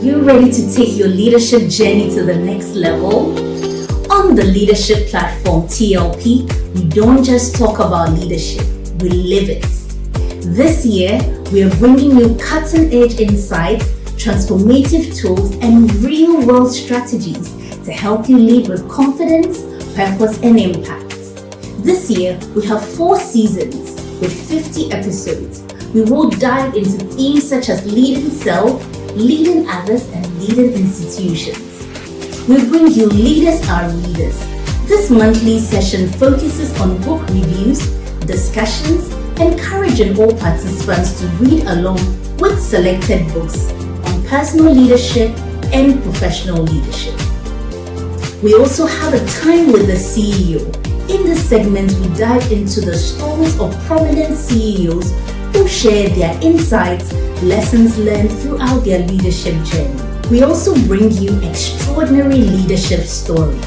you ready to take your leadership journey to the next level? On the leadership platform TLP, we don't just talk about leadership, we live it. This year, we are bringing you cutting-edge insights, transformative tools, and real-world strategies to help you lead with confidence, purpose, and impact. This year, we have 4 seasons with 50 episodes. We will dive into themes such as leading self, leading others, and leading institutions. We bring you Leaders Are Leaders. This monthly session focuses on book reviews, discussions, encouraging all participants to read along with selected books on personal leadership and professional leadership. We also have a time with the CEO. In this segment, we dive into the stories of prominent CEOs who share their insights, lessons learned throughout their leadership journey. We also bring you extraordinary leadership stories,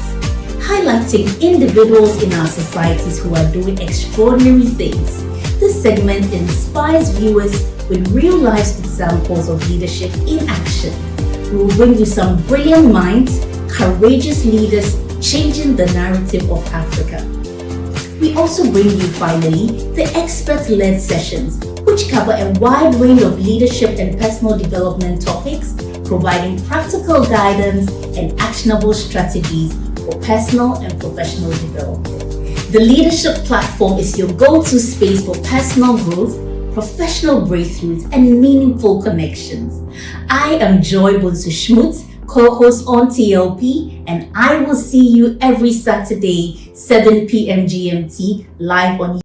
highlighting individuals in our societies who are doing extraordinary things. This segment inspires viewers with real-life examples of leadership in action. We will bring you some brilliant minds, courageous leaders changing the narrative of Africa. We also bring you finally the expert-led sessions, which cover a wide range of leadership and personal development topics, providing practical guidance and actionable strategies for personal and professional development. The leadership platform is your go-to space for personal growth, professional breakthroughs, and meaningful connections. I am Joy Bunsu-Schmutz, co-host on TLP, and I will see you every Saturday, 7 p.m. GMT, live on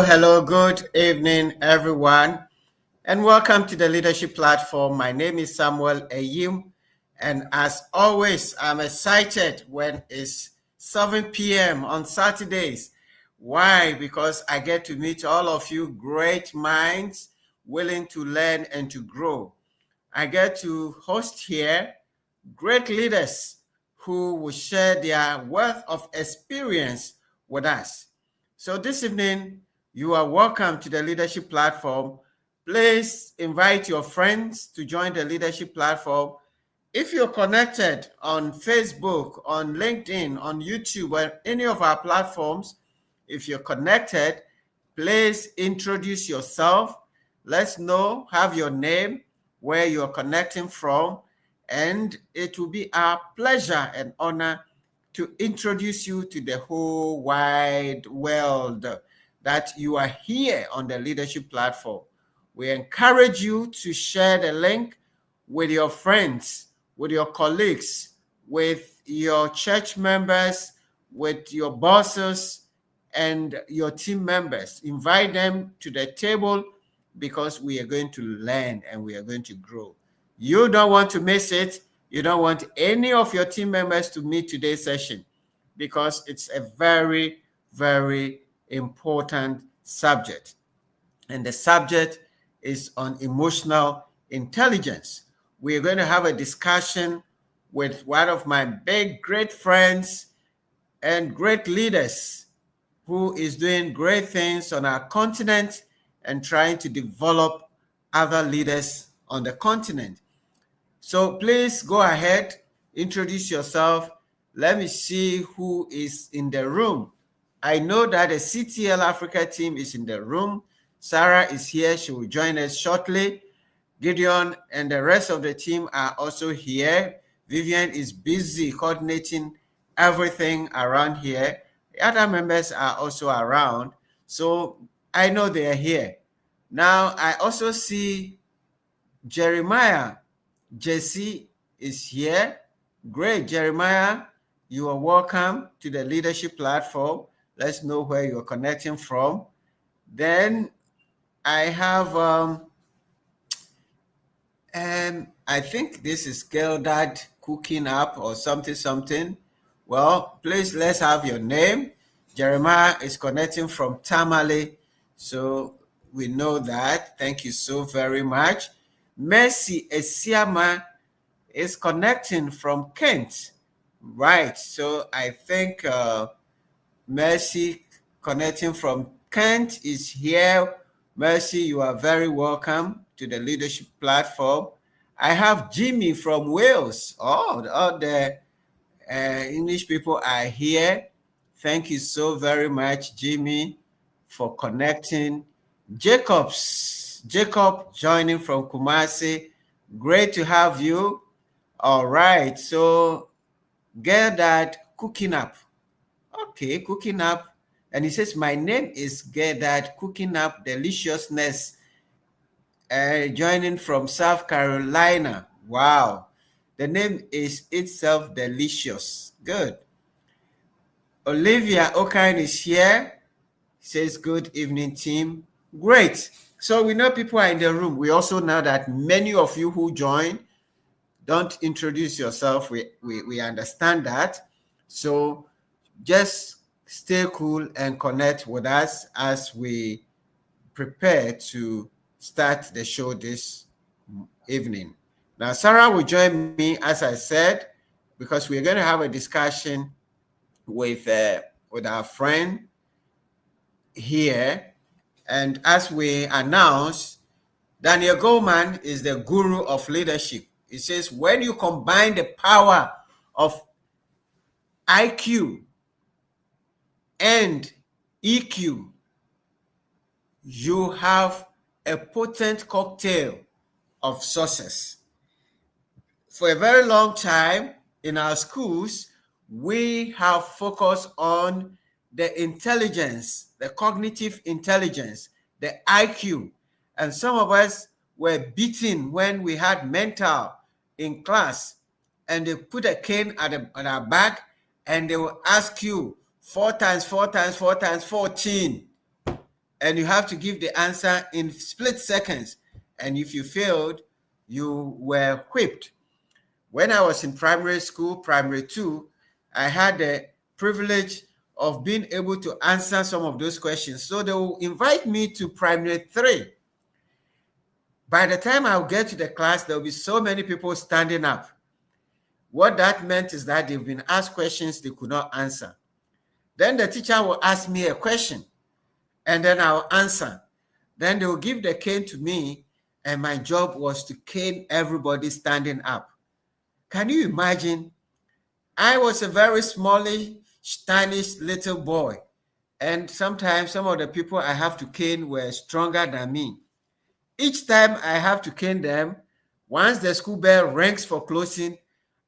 Hello. Good evening, everyone, and welcome to the Leadership Platform. My name is Samuel Eyim, and as always, I'm excited when it's 7 p.m. on Saturdays. Why? Because I get to meet all of you great minds willing to learn and to grow. I get to host here great leaders who will share their wealth of experience with us. So this evening, you are welcome to the Leadership Platform. Please invite your friends to join the Leadership Platform. If you're connected on Facebook, on LinkedIn, on YouTube, or any of our platforms, if you're connected, please introduce yourself. Let's know, have your name, where you're connecting from, and it will be our pleasure and honor to introduce you to the whole wide world that you are here on the Leadership Platform. We encourage you to share the link with your friends, with your colleagues, with your church members, with your bosses, and your team members. Invite them to the table because we are going to learn and we are going to grow. You don't want to miss it. You don't want any of your team members to meet today's session because it's a very, very important subject. And the subject is on emotional intelligence. We are going to have a discussion with one of my big, great friends and great leaders who is doing great things on our continent and trying to develop other leaders on the continent. So please go ahead, introduce yourself. Let me see who is in the room. I know that the CTL Africa team is in the room. Sarah is here. She will join us shortly. Gideon and the rest of the team are also here. Vivian is busy coordinating everything around here. The other members are also around. So I know they are here. Now, I also see Jeremiah. Jesse is here. Great, Jeremiah. You are welcome to the Leadership Platform. Let's know where you're connecting from. Then I have, I think this is Girl Dad Cooking Up or something. Well, please, let's have your name. Jeremiah is connecting from Tamale, so we know that. Thank you so very much. Mercy Esiama is connecting from Kent. Right, so I think Mercy connecting from Kent is here. Mercy, you are very welcome to the leadership platform. I have Jimmy from Wales. Oh, all the English people are here. Thank you so very much, Jimmy, for connecting. Jacob joining from Kumasi. Great to have you. All right, so get that cooking up. Okay, cooking up. And he says, my name is Gedad Cooking Up Deliciousness, joining from South Carolina. Wow. The name is itself delicious. Good. Olivia Okine is here. Says, good evening, team. Great. So we know people are in the room. We also know that many of you who join don't introduce yourself. We understand that. So just stay cool and connect with us as we prepare to start the show this evening. Now, Sarah will join me, as I said, because we're going to have a discussion with our friend here. And as we announced, Daniel Goleman is the guru of leadership. He says, when you combine the power of IQ and EQ, you have a potent cocktail of success. For a very long time in our schools, we have focused on the intelligence, the cognitive intelligence, the IQ. And some of us were beaten when we had mental in class, and they put a cane at our back and they will ask you 4 times 4 times 4 times 14. And you have to give the answer in split seconds. And if you failed, you were whipped. When I was in primary school, primary 2, I had the privilege of being able to answer some of those questions. So they will invite me to primary 3. By the time I'll get to the class, there'll be so many people standing up. What that meant is that they've been asked questions they could not answer. Then the teacher will ask me a question, and then I'll answer. Then they will give the cane to me, and my job was to cane everybody standing up. Can you imagine? I was a very smallish, stylish little boy, and sometimes some of the people I have to cane were stronger than me. Each time I have to cane them, once the school bell rings for closing,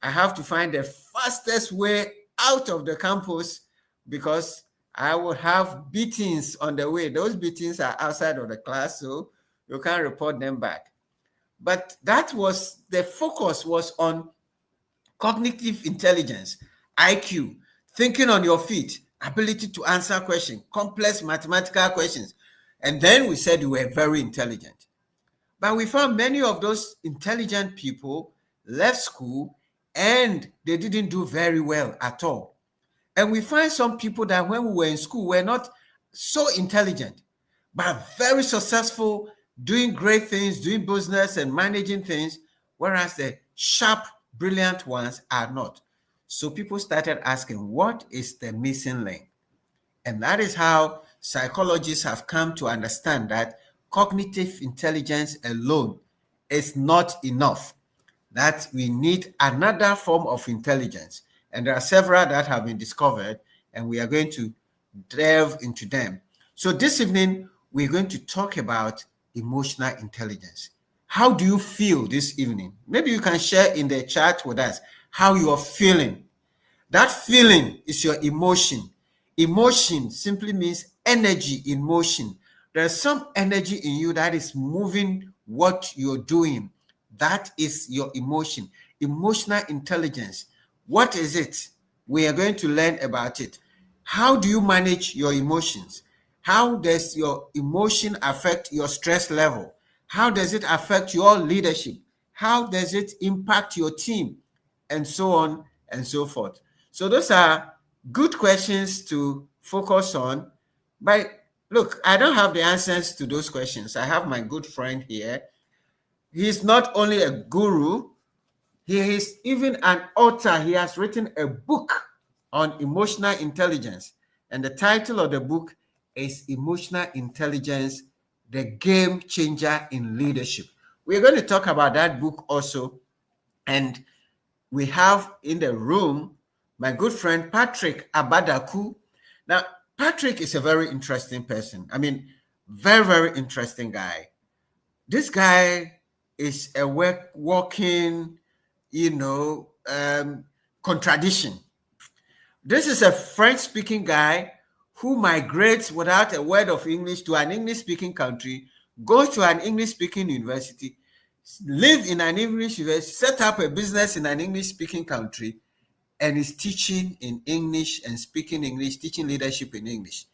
I have to find the fastest way out of the campus because I will have beatings on the way. Those beatings are outside of the class, so you can't report them back. But that was, the focus was on cognitive intelligence, IQ, thinking on your feet, ability to answer questions, complex mathematical questions. And then we said you were very intelligent. But we found many of those intelligent people left school and they didn't do very well at all. And we find some people that when we were in school were not so intelligent, but very successful, doing great things, doing business and managing things, whereas the sharp, brilliant ones are not. So people started asking, what is the missing link? And that is how psychologists have come to understand that cognitive intelligence alone is not enough, that we need another form of intelligence. And there are several that have been discovered, and we are going to delve into them. So this evening, we're going to talk about emotional intelligence. How do you feel this evening? Maybe you can share in the chat with us how you are feeling. That feeling is your emotion. Emotion simply means energy in motion. There's some energy in you that is moving what you're doing. That is your emotion. Emotional intelligence. What is it? We are going to learn about it. How do you manage your emotions? How does your emotion affect your stress level? How does it affect your leadership? How does it impact your team? And so on and so forth. So those are good questions to focus on. But look, I don't have the answers to those questions. I have my good friend here. He's not only a guru, he is even an author. He has written a book on emotional intelligence. And the title of the book is Emotional Intelligence, the Game Changer in Leadership. We're going to talk about that book also. And we have in the room my good friend Patrick Abah-Dakou. Now, Patrick is a very interesting person. I mean, very, very interesting guy. This guy is a walking, contradiction. This is a French-speaking guy who migrates without a word of English to an English-speaking country, goes to an English-speaking university, live in an English university, set up a business in an English-speaking country, and is teaching in English and speaking English, teaching leadership in English.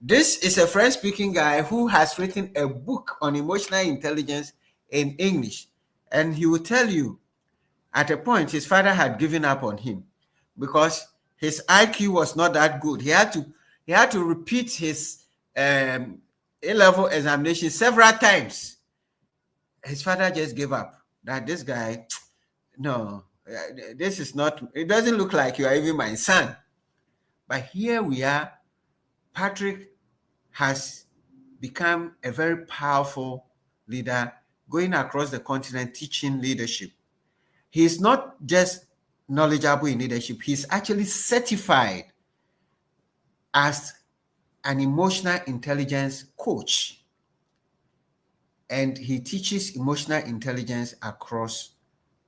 This is a French-speaking guy who has written a book on emotional intelligence in English. And he will tell you, at a point, his father had given up on him because his IQ was not that good. He had to repeat his A-level examination several times. His father just gave up. That this guy, no, this is not, it doesn't look like you are even my son. But here we are. Patrick has become a very powerful leader going across the continent teaching leadership. He's not just knowledgeable in leadership, he's actually certified as an emotional intelligence coach. And he teaches emotional intelligence across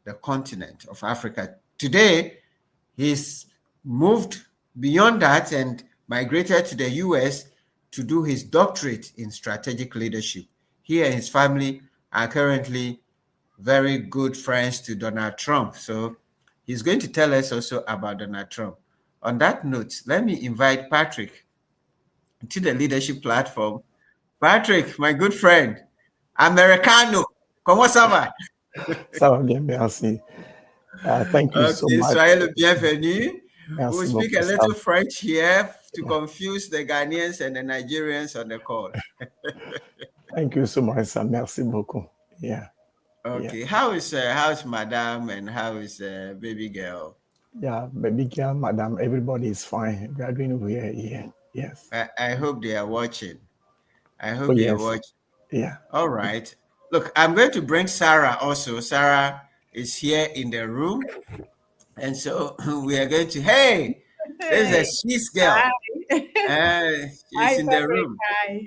the continent of Africa. Today, he's moved beyond that and migrated to the US to do his doctorate in strategic leadership. He and his family are currently very good friends to Donald Trump. So he's going to tell us also about Donald Trump. On that note, let me invite Patrick to the leadership platform. Patrick, my good friend, Americano, comment ça va? Ça va bien, merci. Thank you so much. Soyez le bienvenu. Merci We'll speak a beaucoup, little Sam. French here to confuse the Ghanaians and the Nigerians on the call. Thank you so much, Sam. Merci beaucoup. Yeah. Okay. Yeah. How is Madame and how is baby girl? Yeah, baby girl, Madam, everybody is fine. We are doing well here. Yes. I hope they are watching. I hope they are watching. Yeah. All right. Look, I'm going to bring Sarah also. Sarah is here in the room. And so we are going to, hey, there's a Swiss girl. She's in the room.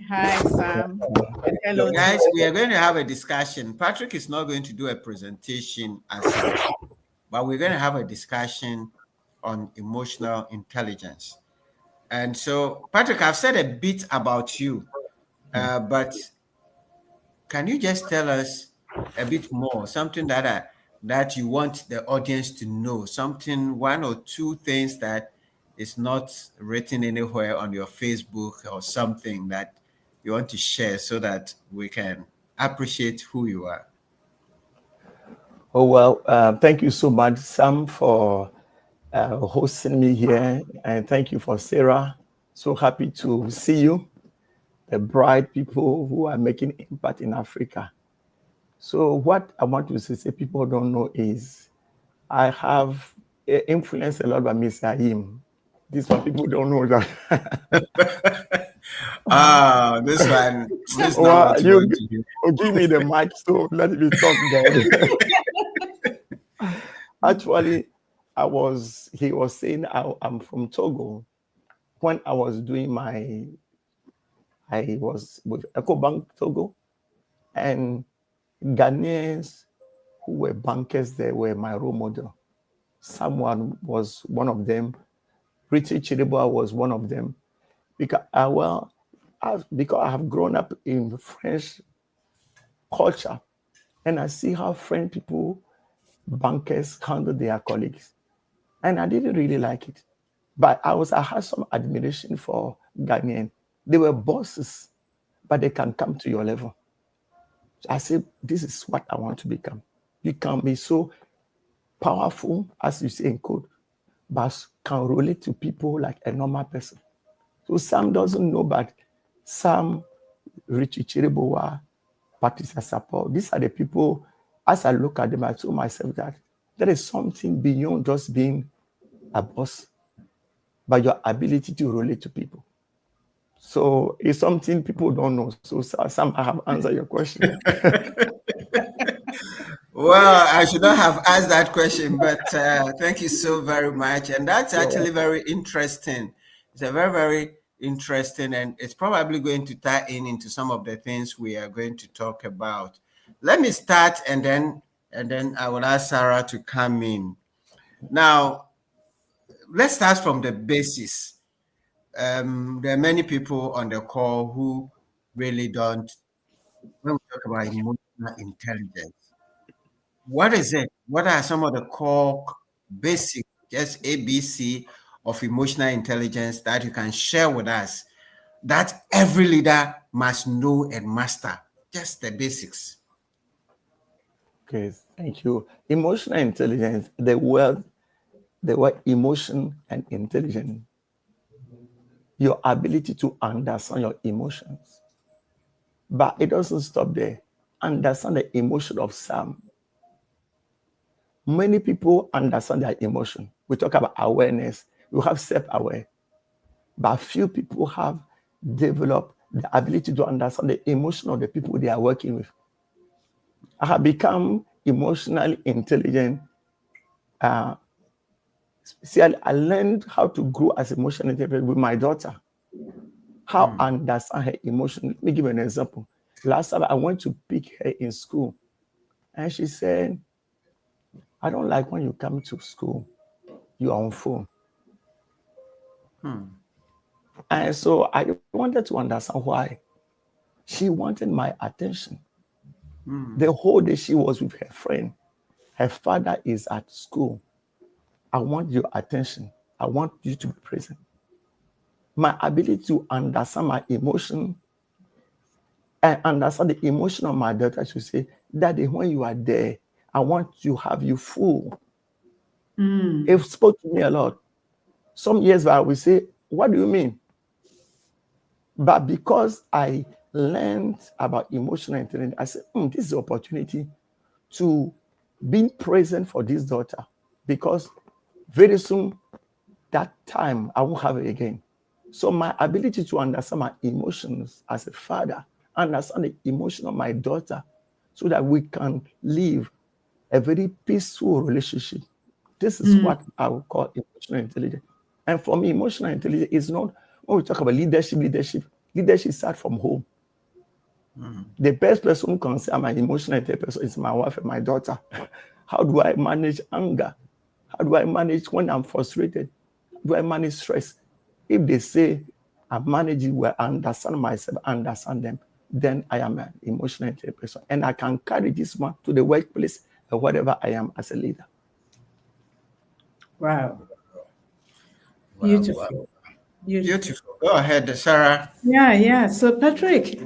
Hi, Sam. Hello, guys. We are going to have a discussion. Patrick is not going to do a presentation as such, but we're going to have a discussion on emotional intelligence. And so, Patrick, I've said a bit about you, but can you just tell us a bit more, something that you want the audience to know, something, one or two things that is not written anywhere on your Facebook or something that you want to share so that we can appreciate who you are? Oh, well, thank you so much, Sam, for hosting me here. And thank you for Sarah. So happy to see you, the bright people who are making impact in Africa. So what I want to say people don't know is I have influenced a lot by Mr. Him. This one people don't know that. This one. This well, you give me the mic, so let me talk then. Actually, he was saying I'm from Togo. When I was doing I was with EcoBank Togo, and Ghanaians who were bankers there were my role model. Someone was one of them. Richard Chiriboa was one of them. Because I have grown up in French culture, and I see how French people, bankers, handle their colleagues. And I didn't really like it. But I had some admiration for Ghanaian. They were bosses, but they can come to your level. So I said, this is what I want to become. You can be so powerful, as you say in code, but can relate to people like a normal person. So Sam doesn't know, but Sam, Richie Chiribowa, Patrick Abah-Dakou, these are the people, as I look at them, I told myself that there is something beyond just being a boss, but your ability to relate to people. So it's something people don't know. So Sam, I have answered your question. Well, I should not have asked that question, but thank you so very much. And that's actually very interesting. It's a very, very interesting, and it's probably going to tie in into some of the things we are going to talk about. Let me start, and then I will ask Sarah to come in. Now, let's start from the basis. There are many people on the call who really don't, when we talk about emotional intelligence, what is it? What are some of the core basic, just ABC of emotional intelligence that you can share with us that every leader must know and master? Just the basics. Okay, thank you. Emotional intelligence, the word emotion and intelligence, your ability to understand your emotions. But it doesn't stop there. Understand the emotion of Sam. Many people understand their emotion. We talk about awareness. We have self-aware. But few people have developed the ability to understand the emotion of the people they are working with. I have become emotionally intelligent. I learned how to grow as emotionally intelligent with my daughter. How I understand her emotion. Let me give you an example. Last time I went to pick her in school, and she said, I don't like when you come to school, you're on phone. And so I wanted to understand why. She wanted my attention. The whole day she was with her friend. Her father is at school. I want your attention. I want you to be present. My ability to understand my emotion and understand the emotion of my daughter to say, Daddy, when you are there, I want to have you full. It spoke to me a lot. Some years back, I would say, what do you mean? But because I learned about emotional intelligence, I said, this is an opportunity to be present for this daughter, because very soon, that time, I won't have it again. So my ability to understand my emotions as a father, understand the emotion of my daughter, so that we can live a very peaceful relationship. This is what I would call emotional intelligence. And for me, emotional intelligence is not, when we talk about leadership starts from home. The best person who can say I'm an emotional intelligent person is my wife and my daughter. How do I manage anger? How do I manage when I'm frustrated? How do I manage stress? If they say I manage it well, I understand myself, I understand them, then I am an emotional intelligent person. And I can carry this one to the workplace or whatever I am as a leader. Wow. Wow, Beautiful. wow. Beautiful. Beautiful. Go ahead, Sarah. Yeah. So, Patrick,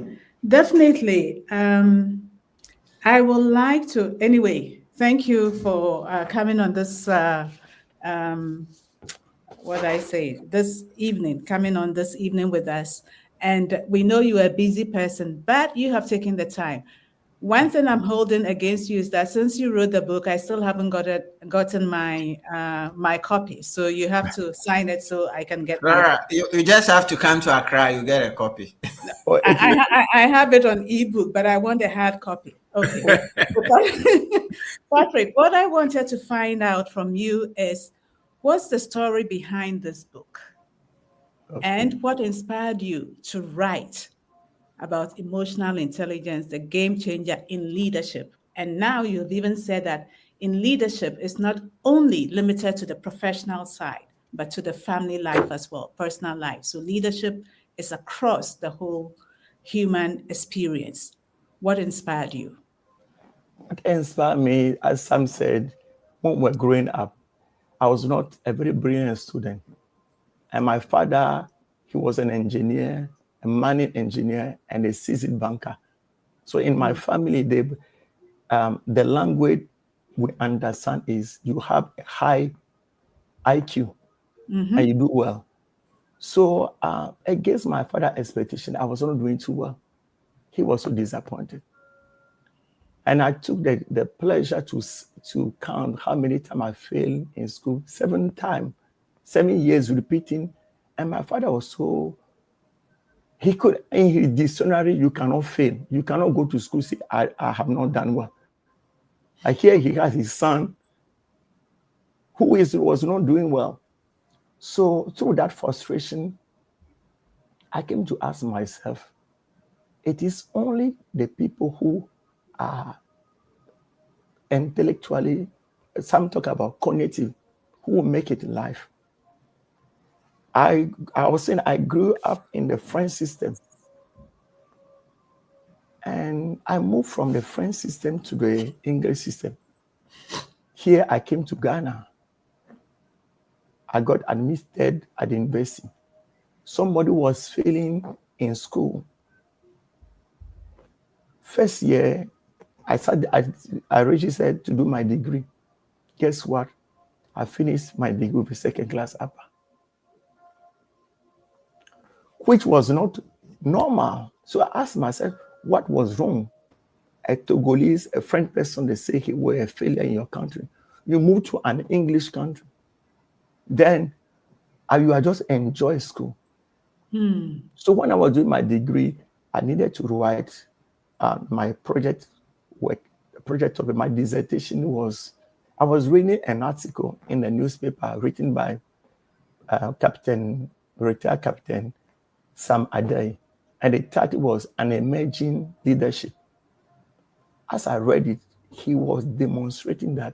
definitely. I would like to, anyway, thank you for coming on this, what I say, this evening, coming on this evening with us. And we know you're a busy person, but you have taken the time. One thing I'm holding against you is that since you wrote the book, I still haven't gotten my my copy. So you have to sign it so I can get my Sarah, copy. you just have to come to Accra, you get a copy. Or if you, I have it on ebook, but I want a hard copy. Okay. Patrick, what I wanted to find out from you is what's the story behind this book? And what inspired you to write about emotional intelligence, the game changer in leadership? And now you've even said that in leadership, it's not only limited to the professional side, but to the family life as well, personal life. So leadership is across the whole human experience. What inspired you? what inspired me, as Sam said, when we were growing up, I was not a very brilliant student. And my father, he was an engineer, a mining engineer, and a seasoned banker. So in my family, the language we understand is you have a high IQ and you do well. So against my father's expectation, I was not doing too well. He was so disappointed. And I took the pleasure to count how many times I failed in school. 7 times, 7 years repeating. And my father was so, he could, in his dictionary, you cannot fail. You cannot go to school, say, I have not done well. I hear he has his son who was not doing well. So through that frustration, I came to ask myself, it is only the people who are intellectually, some talk about cognitive, who will make it in life. I was saying I grew up in the French system. And I moved from the French system to the English system. Here I came to Ghana. I got admitted at the university. Somebody was failing in school. First year, I registered to do my degree. Guess what? I finished my degree with second class upper, which was not normal. So I asked myself, what was wrong? A Togolese, a French person, they say he were a failure in your country. You move to an English country. Then you are just enjoy school. So when I was doing my degree, I needed to write my project work. The project of my dissertation was, I was reading an article in the newspaper written by retired Captain Sam Adai. And the title was An Emerging Leadership. As I read it, he was demonstrating that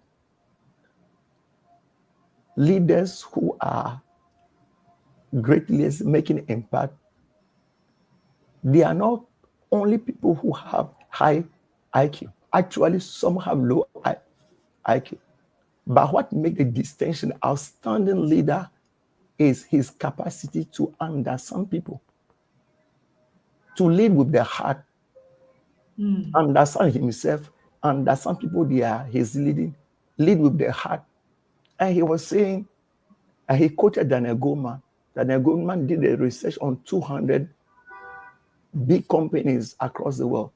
leaders who are great leaders making impact, they are not only people who have high IQ. Actually, some have low IQ. But what makes the distinction outstanding leader is his capacity to understand people, to lead with their heart, understand himself, understand people they are his leading, lead with their heart. And he was saying, and he quoted Daniel Goleman. Daniel Goleman did a research on 200 big companies across the world.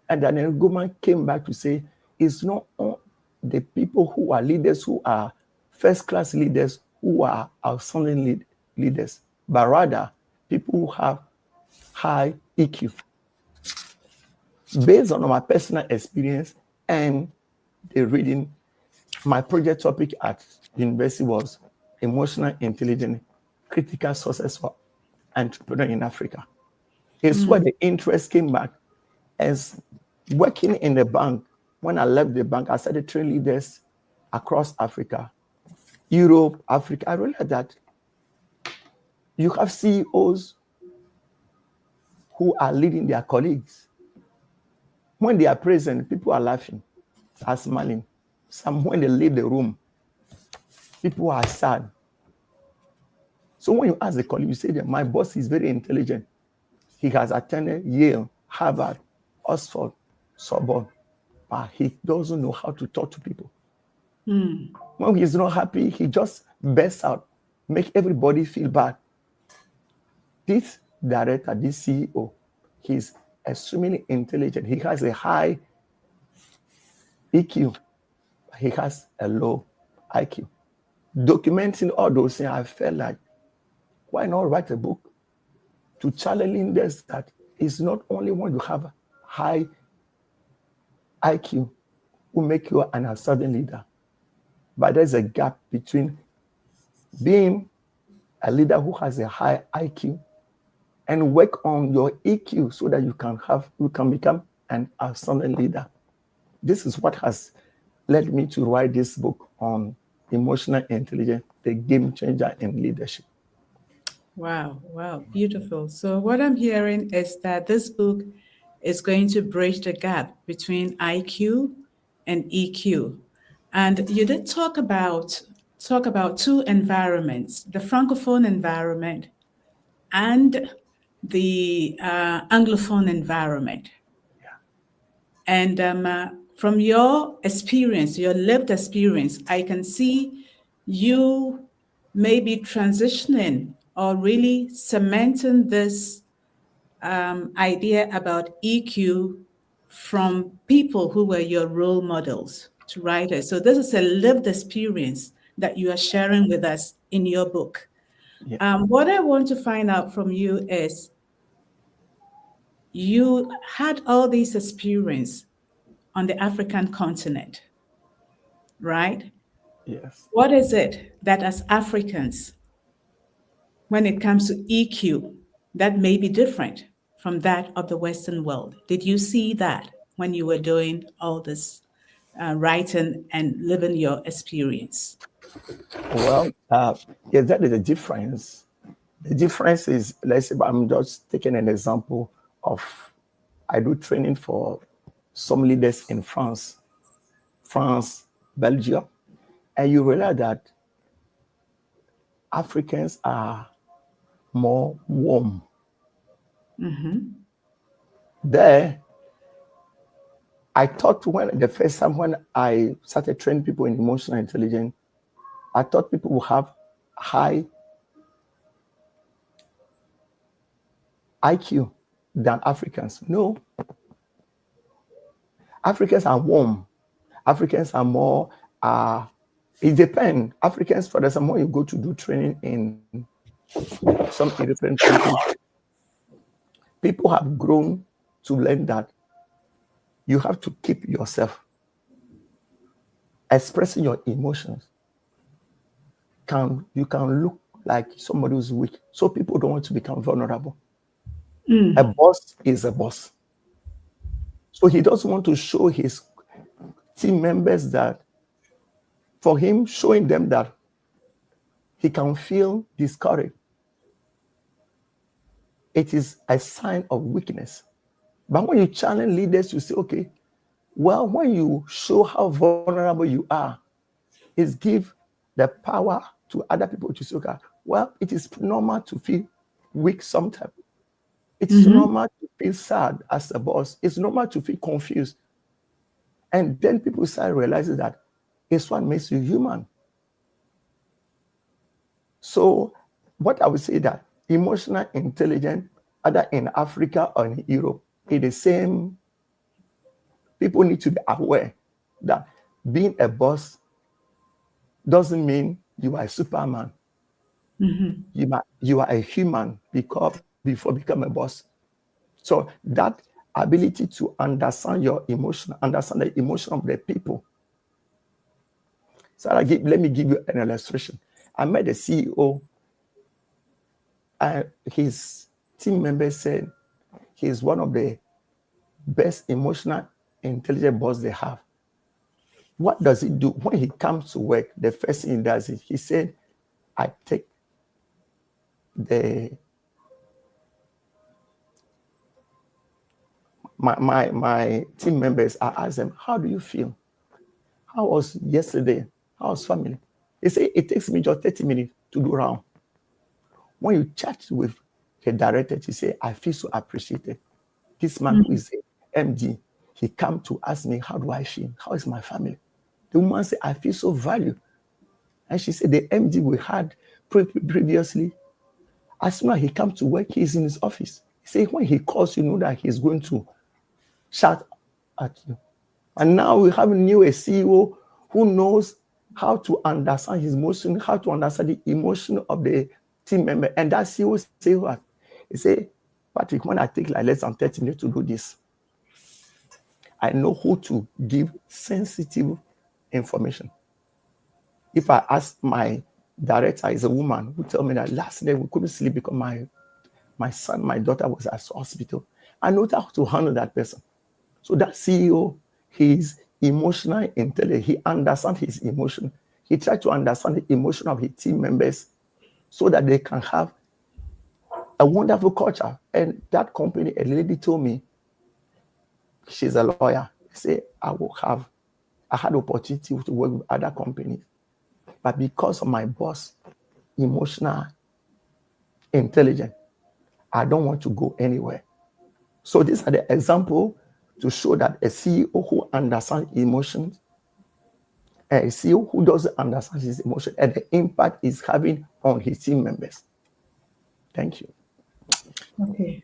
And Daniel Goleman came back to say, it's not the people who are leaders, who are first-class leaders, who are outstanding leaders, but rather people who have high EQ. Based on my personal experience and the reading, my project topic at university was emotional intelligence, critical success for entrepreneurs in Africa. It's where the interest came back. As working in the bank, when I left the bank, I started training leaders across Africa, Europe, Africa. I realized that you have CEOs who are leading their colleagues. When they are present, people are laughing, are smiling. Some when they leave the room, people are sad. So when you ask the colleague, you say that my boss is very intelligent. He has attended Yale, Harvard, Oxford, Sorbonne, but he doesn't know how to talk to people. When he's not happy, he just bursts out, make everybody feel bad. This director, this CEO, he's extremely intelligent. He has a high EQ. He has a low IQ. Documenting all those things, I felt like, why not write a book to challenge leaders that it's not only when you have high IQ who make you an outstanding leader, but there's a gap between being a leader who has a high IQ and work on your EQ so that you can become an outstanding leader. This is what has led me to write this book on emotional intelligence, the game changer in leadership. Wow, beautiful. So what I'm hearing is that this book is going to bridge the gap between IQ and EQ. And you did talk about talk about two environments, the Francophone environment and the Anglophone environment. Yeah. And from your experience, your lived experience, I can see you maybe transitioning or really cementing this idea about EQ from people who were your role models to writers. So this is a lived experience that you are sharing with us in your book. Yeah. What I want to find out from you is, you had all these experience on the African continent, right? Yes. What is it that as Africans, when it comes to EQ, that may be different from that of the Western world? Did you see that when you were doing all this writing and living your experience? Well, yeah, that is the difference. The difference is, let's say, I'm just taking an example of, I do training for some leaders in France, Belgium, and you realize that Africans are more warm. There, I thought when the first time when I started training people in emotional intelligence, I thought people would have high IQ than Africans. No, Africans are warm. Africans are more, it depends. Africans, for example, when you go to do training in some European countries, people have grown to learn that you have to keep yourself. Expressing your emotions, you can look like somebody who's weak. So people don't want to become vulnerable. A boss is a boss. So he doesn't want to show his team members that, for him, showing them that he can feel discouraged, it is a sign of weakness. But when you challenge leaders, you say, okay, well, when you show how vulnerable you are, it gives the power to other people to say, okay, well, it is normal to feel weak sometimes. It's normal to feel sad as a boss. It's normal to feel confused. And then people start realizing that it's what makes you human. So what I would say that emotional intelligence, either in Africa or in Europe, is the same. People need to be aware that being a boss doesn't mean you are a Superman. You are a human before become a boss. So that ability to understand your emotion, understand the emotion of the people. So let me give you an illustration. I met a CEO, and his team members said he's one of the best emotional intelligent boss they have. What does he do? When he comes to work, the first thing he does is, he said, I take my team members, I ask them, how do you feel? How was yesterday? How was family? They say, it takes me just 30 minutes to do round. When you chat with the director, he say, I feel so appreciated. This man who is a MD, he come to ask me, how do I feel? How is my family? The woman said, I feel so valued. And she said, the MD we had previously, as soon as he comes to work, he's in his office. He said, when he calls, you know that he's going to shout at you. And now we have a CEO who knows how to understand his emotion, how to understand the emotion of the team member. And that CEO say what? He say, Patrick, when I take like less than 30 minutes to do this, I know who to give sensitive information. If I ask my director, is a woman who tell me that last night we couldn't sleep because my son, my daughter was at the hospital, I know how to handle that person. So that CEO, he's emotional intelligent. He understands his emotion. He tries to understand the emotion of his team members so that they can have a wonderful culture. And that company, a lady told me, she's a lawyer. Say, I had opportunity to work with other companies. But because of my boss, emotional intelligent, I don't want to go anywhere. So these are the example to show that a CEO who understands emotions, a CEO who doesn't understand his emotion, and the impact it's having on his team members. Thank you. Okay.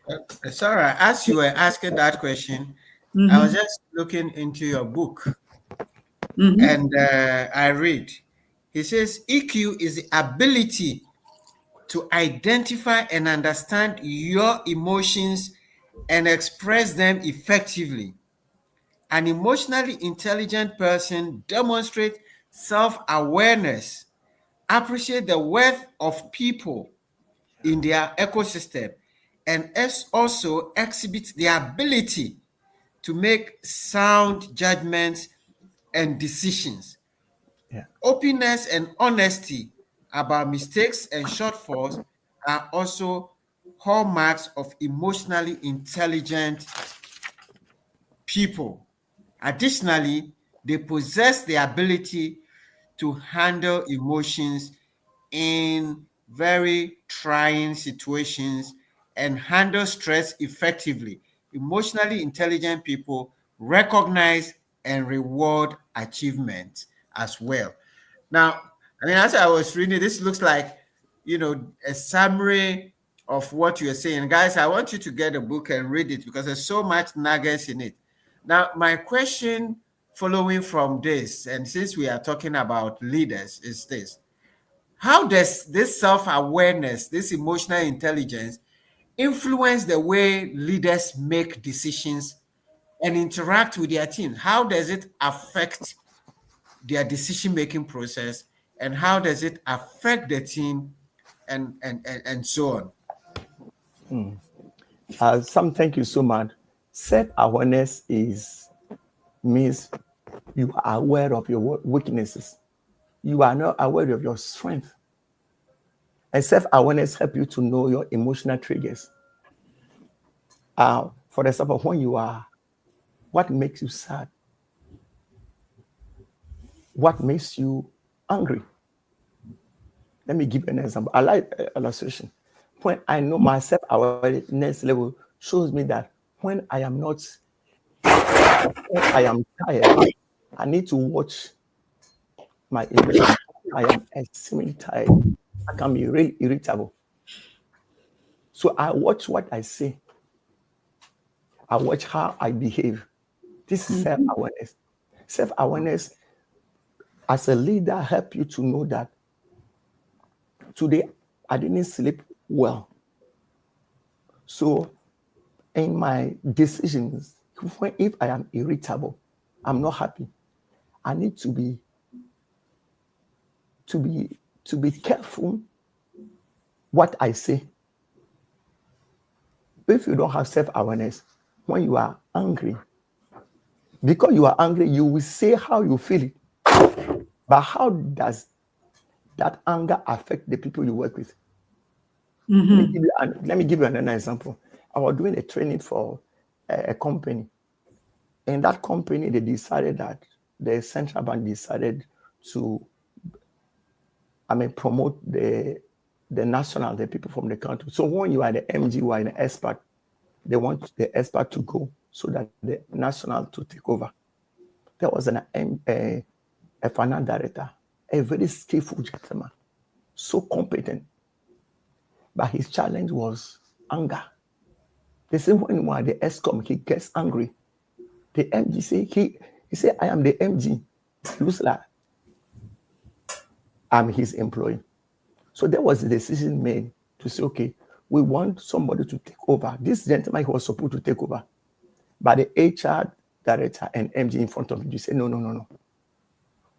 Sarah, as you were asking that question, I was just looking into your book, and I read. He says EQ is the ability to identify and understand your emotions and express them effectively. An emotionally intelligent person demonstrates self-awareness, appreciate the worth of people in their ecosystem, and also exhibits the ability to make sound judgments and decisions. Yeah. Openness and honesty about mistakes and shortfalls are also hallmarks of emotionally intelligent people. Additionally, they possess the ability to handle emotions in very trying situations and handle stress effectively. Emotionally intelligent people recognize and reward achievement as well. Now, I mean, as I was reading, this looks like, a summary of what you're saying. Guys, I want you to get a book and read it because there's so much nuggets in it. Now, my question following from this, and since we are talking about leaders, is this: how does this self-awareness, this emotional intelligence, influence the way leaders make decisions and interact with their team? How does it affect their decision-making process, and how does it affect the team, and so on? Thank you so much. Self-awareness means you are aware of your weaknesses. You are not aware of your strength. And self-awareness helps you to know your emotional triggers. For example, what makes you sad? What makes you angry? Let me give you an example. I like illustration. When I know my self-awareness level shows me that when I am tired, I need to watch my emotions. I am extremely tired. I can be really irritable. So I watch what I say. I watch how I behave. This is self-awareness. Self-awareness as a leader help you to know that today I didn't sleep well. So in my decisions, if I am irritable, I'm not happy, I need to be careful what I say. If you don't have self-awareness, when you are angry, because you are angry, you will say how you feel it. But how does that anger affect the people you work with? Let me give you another example. I was doing a training for a company. In that company, they decided that the central bank decided to, promote the the people from the country. So when you are the MG, you are an expert, they want the expert to go so that the national to take over. There was a finance director, a very skillful gentleman, so competent. But his challenge was anger. They say when you are the ESCOM, he gets angry. The MG say, he said, I am the MG. Looks like I'm his employee. So there was a decision made to say, okay, we want somebody to take over. This gentleman was supposed to take over. But the HR director and MG in front of him, you say, no.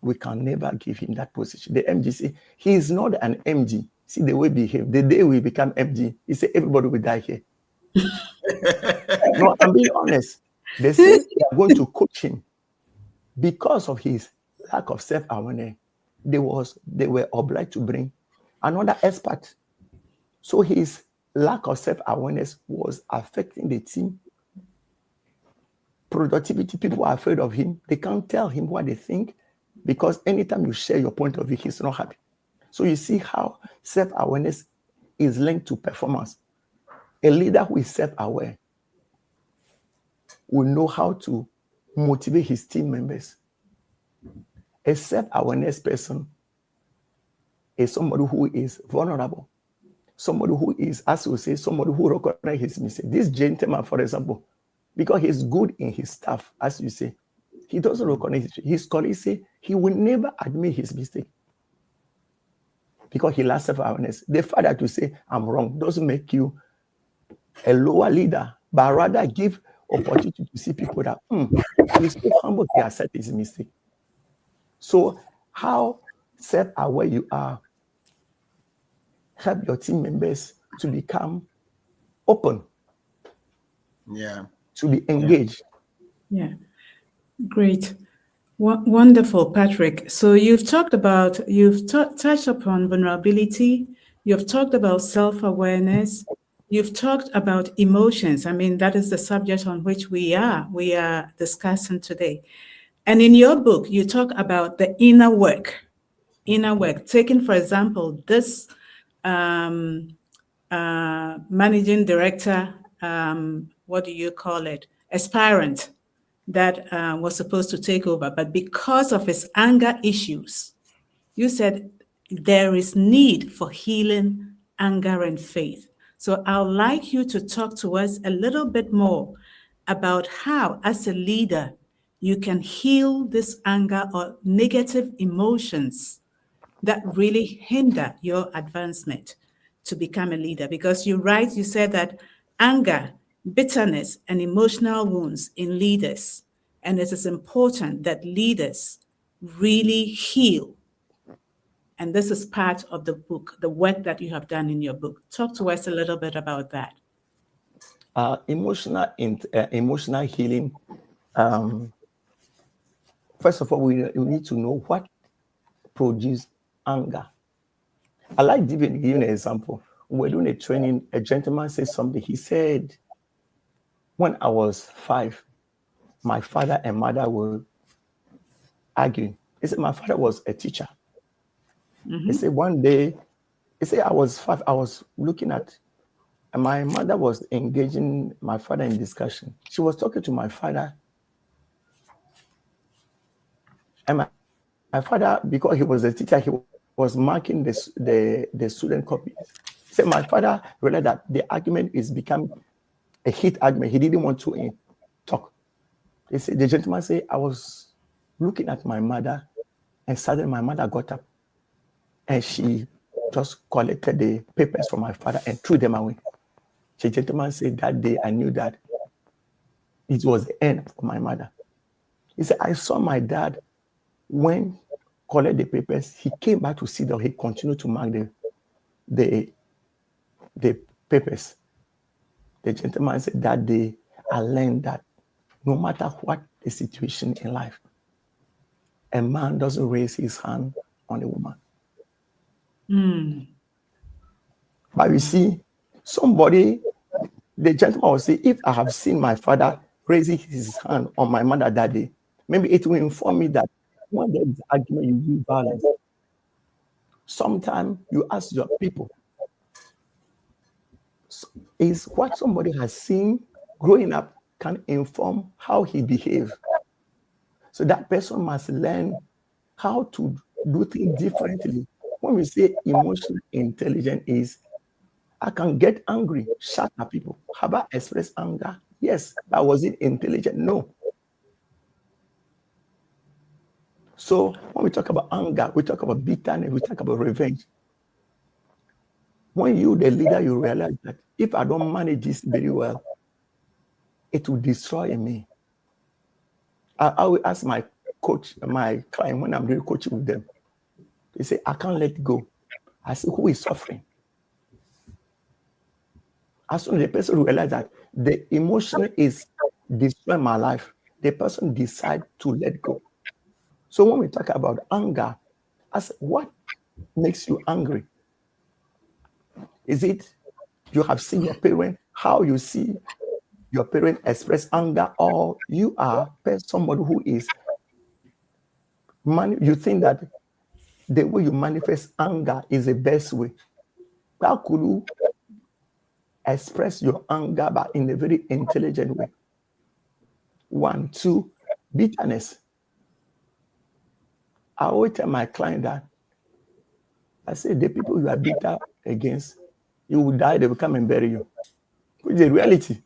We can never give him that position. The MG say, he is not an MG. See the way he behave. The day we become MG, he said, everybody will die here. No, I'm being honest. They say they are going to coach him. Because of his lack of self-awareness, they were obliged to bring another expert. So his lack of self-awareness was affecting the team. Productivity, people are afraid of him. They can't tell him what they think. Because anytime you share your point of view, he's not happy. So you see how self-awareness is linked to performance. A leader who is self-aware will know how to motivate his team members. A self-awareness person is somebody who is vulnerable, somebody who is, as we say, somebody who recognizes his mistake. This gentleman, for example, because he's good in his stuff, as you say, he doesn't recognize his colleagues say he will never admit his mistake because he lacks self-awareness. The fact that you say I'm wrong doesn't make you a lower leader, but rather give opportunity to see people that he's so humble, he accepts his mistake. So how self-aware you are, help your team members to become open, to be engaged. Yeah, great. Wonderful, Patrick. So you've touched upon vulnerability. You've talked about self-awareness. You've talked about emotions. I mean, that is the subject on which we are discussing today. And in your book, you talk about the inner work. Taking, for example, this managing director, what do you call it? Aspirant that was supposed to take over, but because of his anger issues, you said there is need for healing anger and faith. So I'd like you to talk to us a little bit more about how, as a leader, you can heal this anger or negative emotions that really hinder your advancement to become a leader. Because you said that anger, bitterness, and emotional wounds in leaders, and it is important that leaders really heal. And this is part of the book, the work that you have done in your book. Talk to us a little bit about that. Emotional healing. First of all, we need to know what produces anger. I like giving you an example. We're doing a training. A gentleman said something. He said, when I was 5, my father and mother were arguing. He said, my father was a teacher. He said, one day, he said, I was 5. I was looking at, and my mother was engaging my father in discussion. She was talking to my father. And my father, because he was a teacher, he was marking the student copies. So my father realized that the argument is becoming a heat argument. He didn't want to talk. He said, the gentleman said, I was looking at my mother, and suddenly my mother got up and she just collected the papers from my father and threw them away. The gentleman said, that day I knew that it was the end for my mother. He said, I saw my dad when collect the papers. He came back to sit down. He continued to mark the papers. The gentleman said, that day I learned that no matter what the situation in life, a man doesn't raise his hand on a woman. But you see, the gentleman will say, if I have seen my father raising his hand on my mother that day, maybe it will inform me that when there is argument, you use violence. Sometimes you ask your people, is what somebody has seen growing up can inform how he behaves. So that person must learn how to do things differently. When we say emotional intelligence is, I can get angry, shout at people. Have I expressed anger? Yes. But was it intelligent? No. So when we talk about anger, we talk about bitterness, we talk about revenge. When you, the leader, you realize that if I don't manage this very well, it will destroy me. I will ask my coach, my client, when I'm doing coaching with them, they say, I can't let go. I say, who is suffering? As soon as the person realizes that the emotion is destroying my life, the person decides to let go. So when we talk about anger, I say, what makes you angry? Is it you have seen your parent, how you see your parent express anger, or you are somebody who is You think that the way you manifest anger is the best way. How could you express your anger but in a very intelligent way? 1, 2, bitterness. I always tell my client that I say the people you are bitter against, you will die, they will come and bury you. Which is the reality.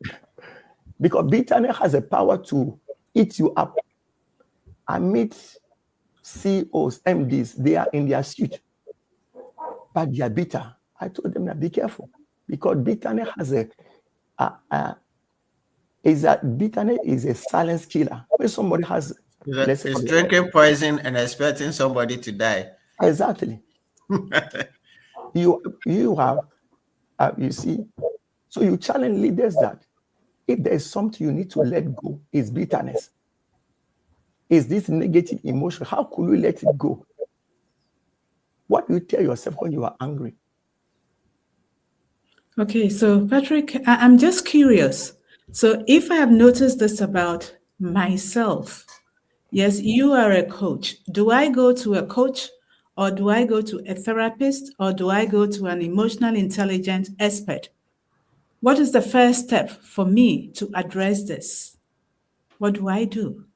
Because bitterness has a power to eat you up. I meet CEOs, MDs, they are in their suit, but they are bitter. I told them, be careful, because bitterness has bitterness is a silent killer. When somebody has, let's say, it's drinking poison and expecting somebody to die. Exactly. you have, you see, so you challenge leaders that if there is something you need to let go, it's bitterness. Is this negative emotion? How could you let it go? What do you tell yourself when you are angry? Okay, so Patrick, I'm just curious. So if I have noticed this about myself, yes, you are a coach. Do I go to a coach, or do I go to a therapist, or do I go to an emotional intelligence expert? What is the first step for me to address this? What do I do?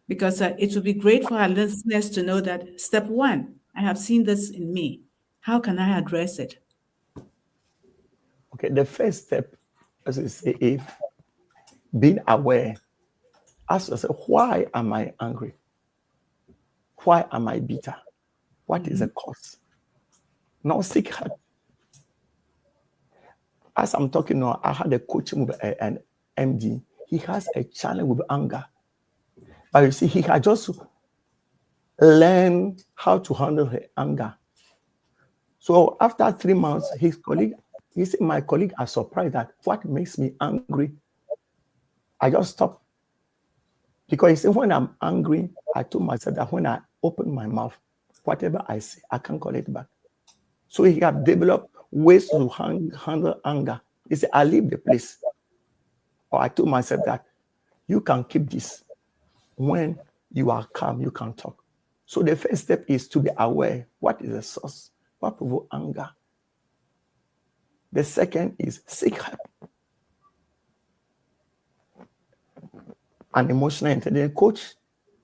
Because it would be great for our listeners to know that step one, I have seen this in me. How can I address it? Okay, the first step, as I say, is being aware. Ask yourself, why am I angry? Why am I bitter? What is the cause? Now seek help. As I'm talking now, I had a coaching with an MD. He has a challenge with anger. But you see, he had just learned how to handle her anger. So after 3 months, his colleague, he said, my colleague are surprised that what makes me angry, I just stop. Because he said, when I'm angry, I told myself that when I open my mouth, whatever I say, I can't call it back. So he had developed ways to handle anger. He said, I leave the place. Or I told myself that you can keep this. When you are calm, you can talk. So the first step is to be aware. What is the source? What provokes anger? The second is seek help. An emotional intelligence coach,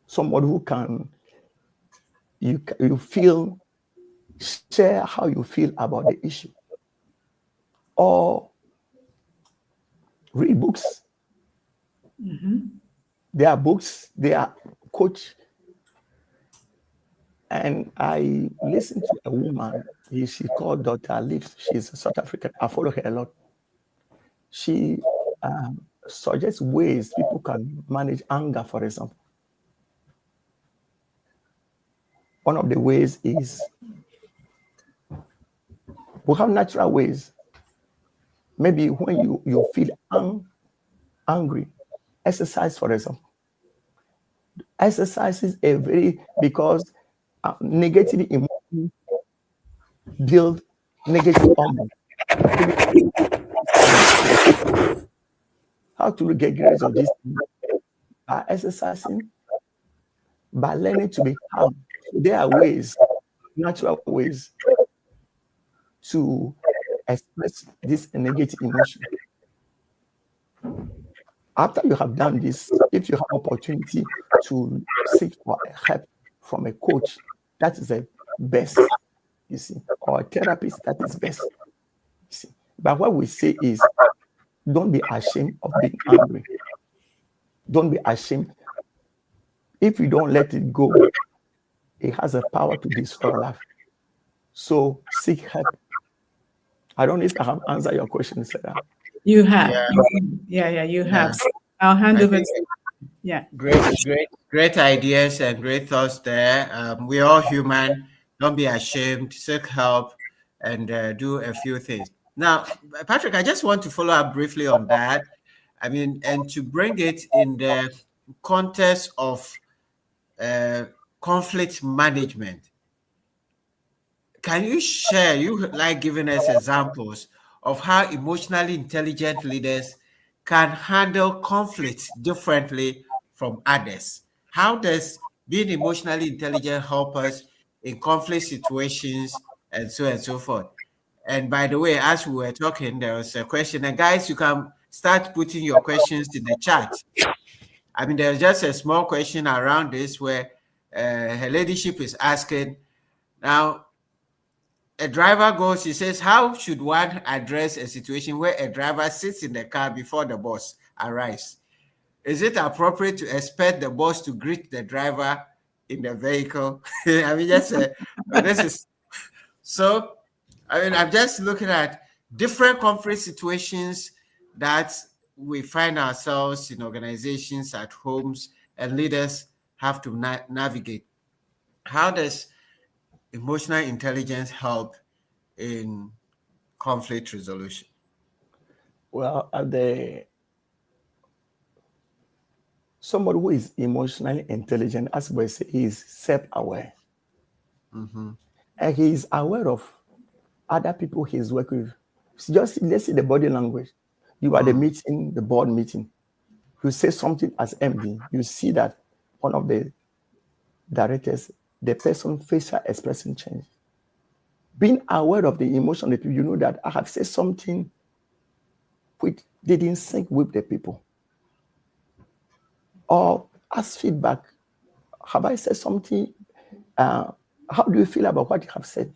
somebody who can, you feel, share how you feel about the issue. Or read books. There are books, there are coach. And I listened to a woman, she called Dr. Lips. She's a South African. I follow her a lot. She suggests ways people can manage anger, for example. One of the ways is we have natural ways. Maybe when you feel angry, exercise, for example. Exercise is because negative emotions build negative hormones. How to get rid of this? By exercising, by learning to be calm. There are ways, natural ways, to express this negative emotion. After you have done this, if you have opportunity to seek for help from a coach, that is the best, you see, or a therapist, that is best, you see. But what we say is, don't be ashamed of being angry. Don't be ashamed. If you don't let it go, it has a power to destroy your life. So seek help. I don't know if I have answered your question, Sarah. You have. Yeah, you have. I'll hand over to you. Great ideas and great thoughts there. We're all human. Don't be ashamed. Seek help and do a few things. Now, Patrick, I just want to follow up briefly on that. I mean, and to bring it in the context of conflict management. Can you share, you like giving us examples of how emotionally intelligent leaders can handle conflict differently from others? How does being emotionally intelligent help us in conflict situations and so forth. And by the way, as we were talking, there was a question. And guys, you can start putting your questions in the chat. I mean, there's just a small question around this where her ladyship is asking, now, a driver goes, he says, how should one address a situation where a driver sits in the car before the boss arrives? Is it appropriate to expect the boss to greet the driver in the vehicle? I mean, this is so. I mean, I'm just looking at different conflict situations that we find ourselves in organizations, at homes, and leaders have to navigate. How does emotional intelligence help in conflict resolution? Well, somebody who is emotionally intelligent, as we say, is self-aware. Mm-hmm. And he is aware of other people he's working with. So just let's see the body language. You are the meeting, the board meeting. You say something as MD, you see that one of the directors, the person facial expression change. Being aware of the emotion of the people, you know that I have said something which didn't sync with the people. Or as feedback, have I said something? How do you feel about what you have said?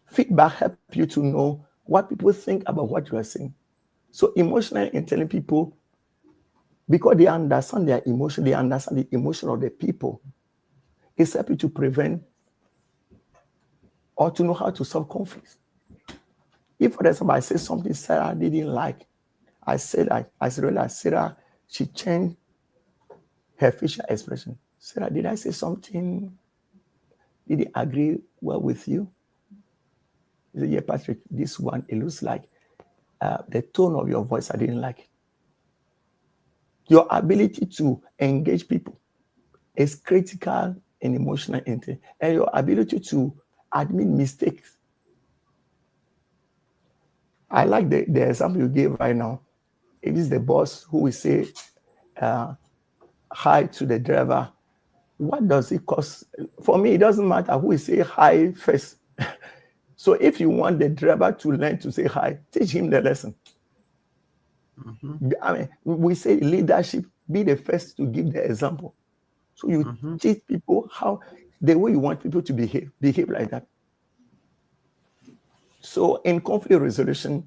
Feedback helps you to know what people think about what you are saying. So emotionally intelligent people, because they understand their emotion, they understand the emotion of the people, it's helping to prevent or to know how to solve conflicts. If, for example, I say something Sarah didn't like, I realized Sarah, she changed her facial expression. Sarah, did I say something? Did it agree well with you? He said, yeah, Patrick, this one, it looks like the tone of your voice, I didn't like it. Your ability to engage people is critical in emotional intelligence, and your ability to admit mistakes. I like the example you gave right now. It is the boss who will say hi to the driver. What does it cost? For me, it doesn't matter who will say hi first. So if you want the driver to learn to say hi, teach him the lesson. Mm-hmm. I mean, we say leadership, be the first to give the example. So you teach people how, the way you want people to behave like that. So in conflict resolution,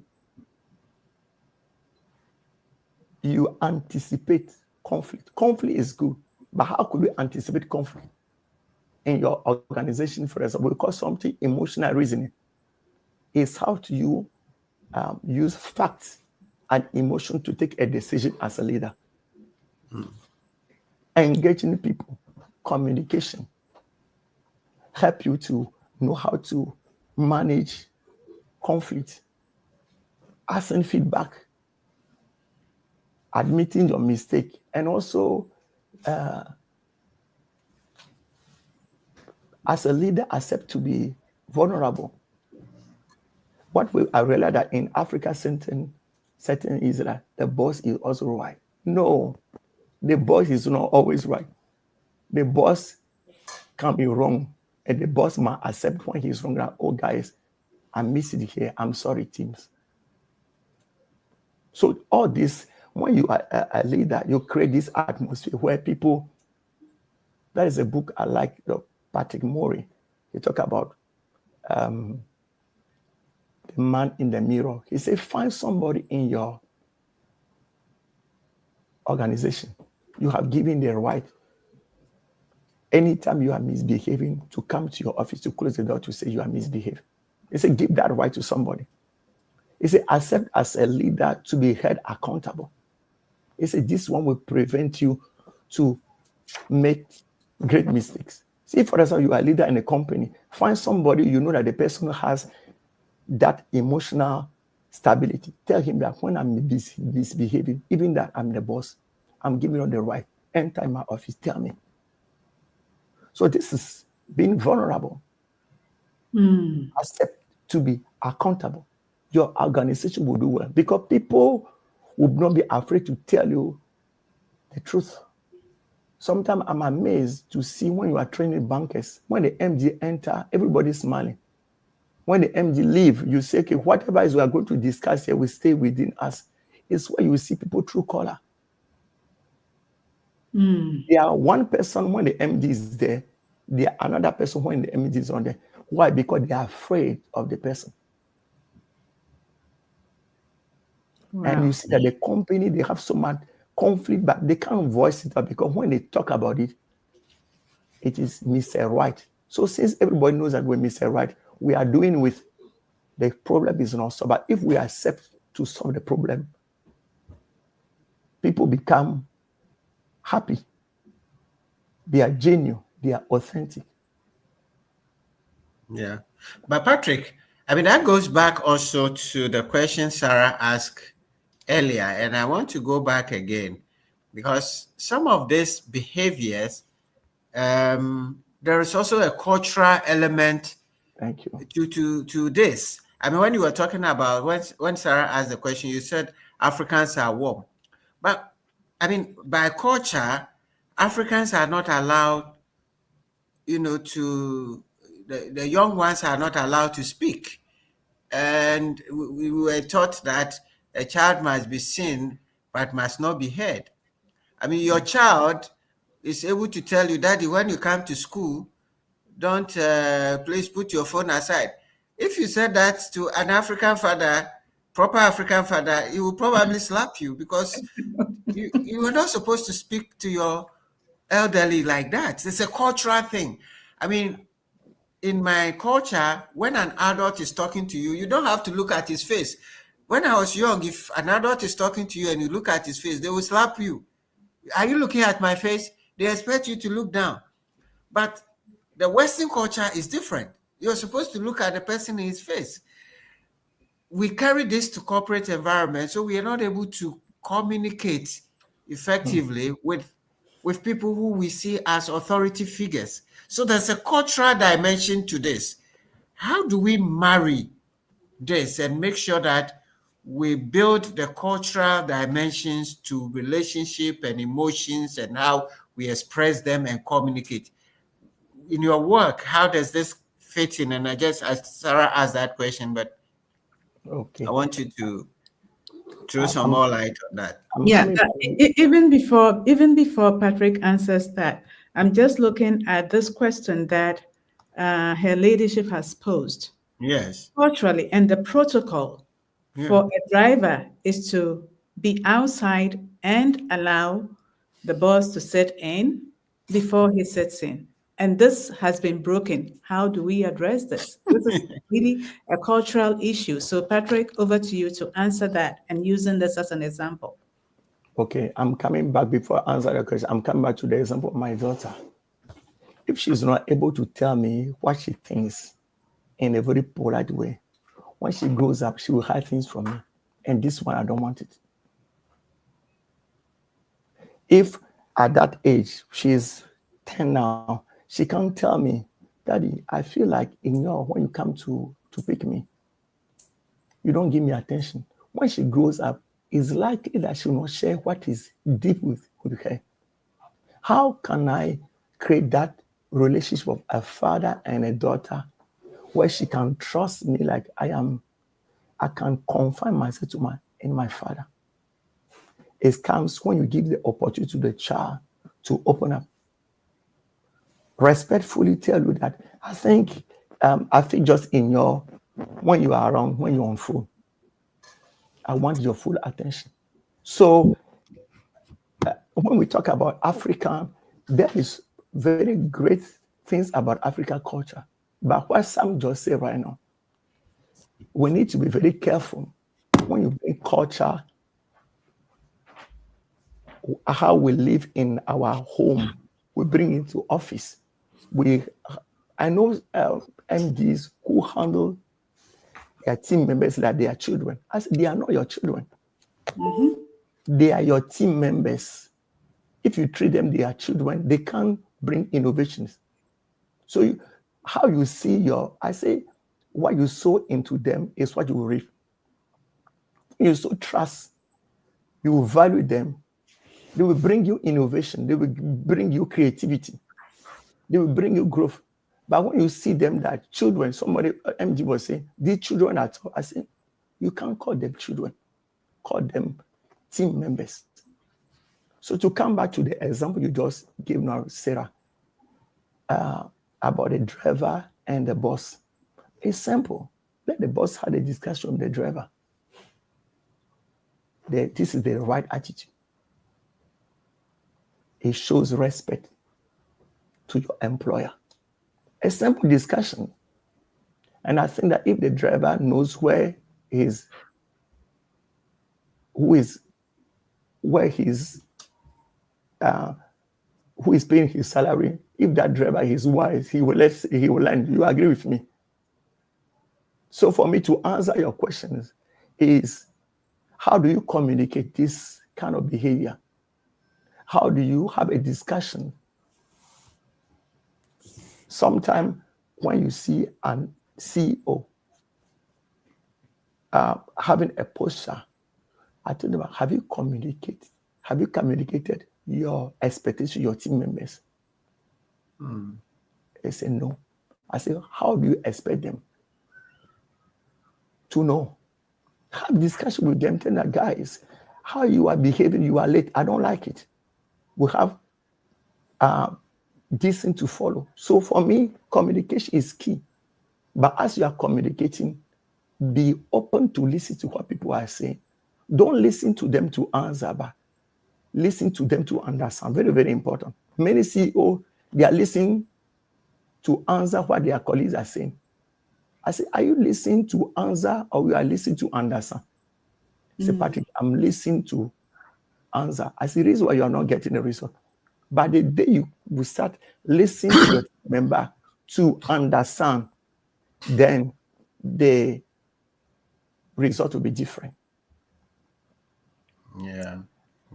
you anticipate conflict. Conflict is good, but how could we anticipate conflict? In your organization, for example, we call something emotional reasoning. It's how do you use facts and emotion to take a decision as a leader. Engaging people, communication, help you to know how to manage conflict, asking feedback, admitting your mistake, and also as a leader, accept to be vulnerable. I realized that in Africa, certain is that the boss is also right. No, the boss is not always right. The boss can be wrong, and the boss might accept when he's wrong. That, oh, guys, I missed it here. I'm sorry, teams. So all this, when you are a leader, you create this atmosphere where people. That is a book I like, Patrick Murray. He talk about the man in the mirror. He said, find somebody in your organization. You have given the right. Anytime you are misbehaving, to come to your office, to close the door, to say you are misbehaving. He said, give that right to somebody. He said, accept as a leader to be held accountable. He said, this one will prevent you to make great mistakes. See, for example, you are a leader in a company, find somebody you know that the person has that emotional stability. Tell him that when I'm misbehaving, even that I'm the boss, I'm giving you the right. Enter my office, tell me. So this is being vulnerable. Accept to be accountable. Your organization will do well because people would not be afraid to tell you the truth. Sometimes I'm amazed to see when you are training bankers, when the MD enter, everybody's smiling. When the MD leave, you say, okay, whatever is we are going to discuss here will stay within us. It's where you see people true color. They are one person when the MD is there. They are another person when the MD is on there. Why? Because they are afraid of the person. Wow. And you see that the company, they have so much conflict, but they can't voice it out because when they talk about it, it is Mr. Right. So since everybody knows that we're Mr. Right, we are doing with the problem is not solved. But if we accept to solve the problem, people become happy. They are genuine. They are authentic. Yeah. But Patrick, I mean, that goes back also to the question Sarah asked earlier. And I want to go back again because some of these behaviors, there is also a cultural element Thank you. to this. I mean, when you were talking about when Sarah asked the question, you said Africans are warm. But I mean, by culture, Africans are not allowed, the young ones are not allowed to speak. And we were taught that a child must be seen but must not be heard. I mean, your child is able to tell you, Daddy, when you come to school, don't please put your phone aside. If you said that to an African father, proper African father, he will probably slap you because you were not supposed to speak to your elderly like that. It's a cultural thing. I mean, in my culture, when an adult is talking to you, you don't have to look at his face. When I was young, if an adult is talking to you and you look at his face, they will slap you. Are you looking at my face? They expect you to look down. But the Western culture is different. You're supposed to look at the person in his face. We carry this to corporate environment, so we are not able to communicate effectively with people who we see as authority figures. So there's a cultural dimension to this. How do we marry this and make sure that we build the cultural dimensions to relationship and emotions and how we express them and communicate? In your work, how does this fit in? And I guess Sarah asked that question, but Okay. I want you to throw some more light on that. Yeah, even before Patrick answers that, I'm just looking at this question that her ladyship has posed. Yes. Culturally, and the protocol for a driver is to be outside and allow the boss to sit in before he sits in. And this has been broken. How do we address this? This is really a cultural issue. So, Patrick, over to you to answer that and using this as an example. Okay, I'm coming back before I answer the question. I'm coming back to the example of my daughter. If she's not able to tell me what she thinks in a very polite way, when she grows up, she will hide things from me. And this one, I don't want it. If at that age, she's 10 now, she can't tell me, Daddy, I feel like when you come to pick me, you don't give me attention. When she grows up, it's likely that she will not share what is deep with her. How can I create that relationship of a father and a daughter where she can trust me like I can confine myself to my father? It comes when you give the opportunity to the child to open up. Respectfully tell you that I think just when you are around, when you're on phone, I want your full attention. So when we talk about African, there is very great things about African culture. But what Sam just said right now, we need to be very careful when you bring culture, how we live in our home, we bring it to office. I know MDs who handle their team members like their children. I said, they are not your children. Mm-hmm. They are your team members. If you treat them, they are children, they can't bring innovations. So how you see what you sow into them is what you will reap. You sow trust, you value them, They will bring you innovation. They will bring you creativity. They will bring you growth. But when you see them, that children, somebody, MG was saying, these children at all, I say, you can't call them children. Call them team members. So to come back to the example you just gave now, Sarah, about the driver and the boss, it's simple. Let the boss have a discussion with the driver. This is the right attitude. It shows respect to your employer. A simple discussion. And I think that if the driver knows where he's who is paying his salary, if that driver is wise, he will learn. You agree with me? So for me to answer your questions is, how do you communicate this kind of behavior? How do you have a discussion? Sometimes when you see an CEO having a posture, I tell them, have you communicated your expectation to your team members? They say no. I say, how do you expect them to know? Have discussion with them, tell them, guys, how you are behaving, you are late. I don't like it. We have this thing to follow. So for me, communication is key. But as you are communicating, be open to listen to what people are saying. Don't listen to them to answer, but listen to them to understand. Very, very important. Many CEOs, they are listening to answer what their colleagues are saying. I say, are you listening to answer or you are listening to understand? Say, Patrick, I'm listening to answer. I say, the reason why you are not getting the result. But the day you will start listening to your member to understand, then the result will be different. Yeah,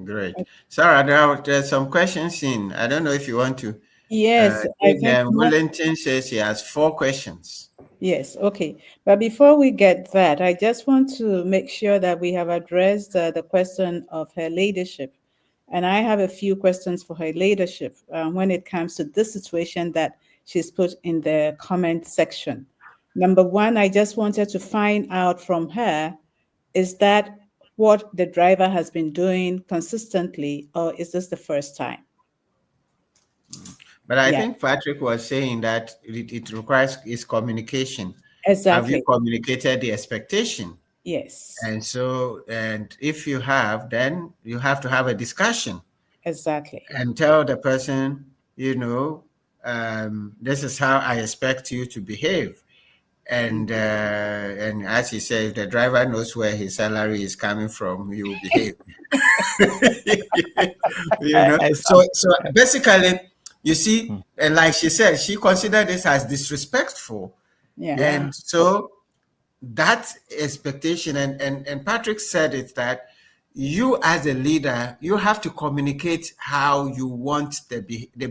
great. Sarah, there's some questions in. I don't know if you want to. Yes, I think Wellington says he has 4 questions. Yes, okay. But before we get that, I just want to make sure that we have addressed the question of her leadership. And I have a few questions for her leadership when it comes to this situation that she's put in the comment section. Number one, I just wanted to find out from her, is that what the driver has been doing consistently, or is this the first time? But I think Patrick was saying that it requires is communication. Exactly. Have you communicated the expectation? Yes. And if you have, then you have to have a discussion. Exactly. And tell the person, this is how I expect you to behave. And as he said, if the driver knows where his salary is coming from, he will behave. So basically, you see, and like she said, she considered this as disrespectful. Yeah. And so that expectation, and Patrick said it, that you as a leader, you have to communicate how you want the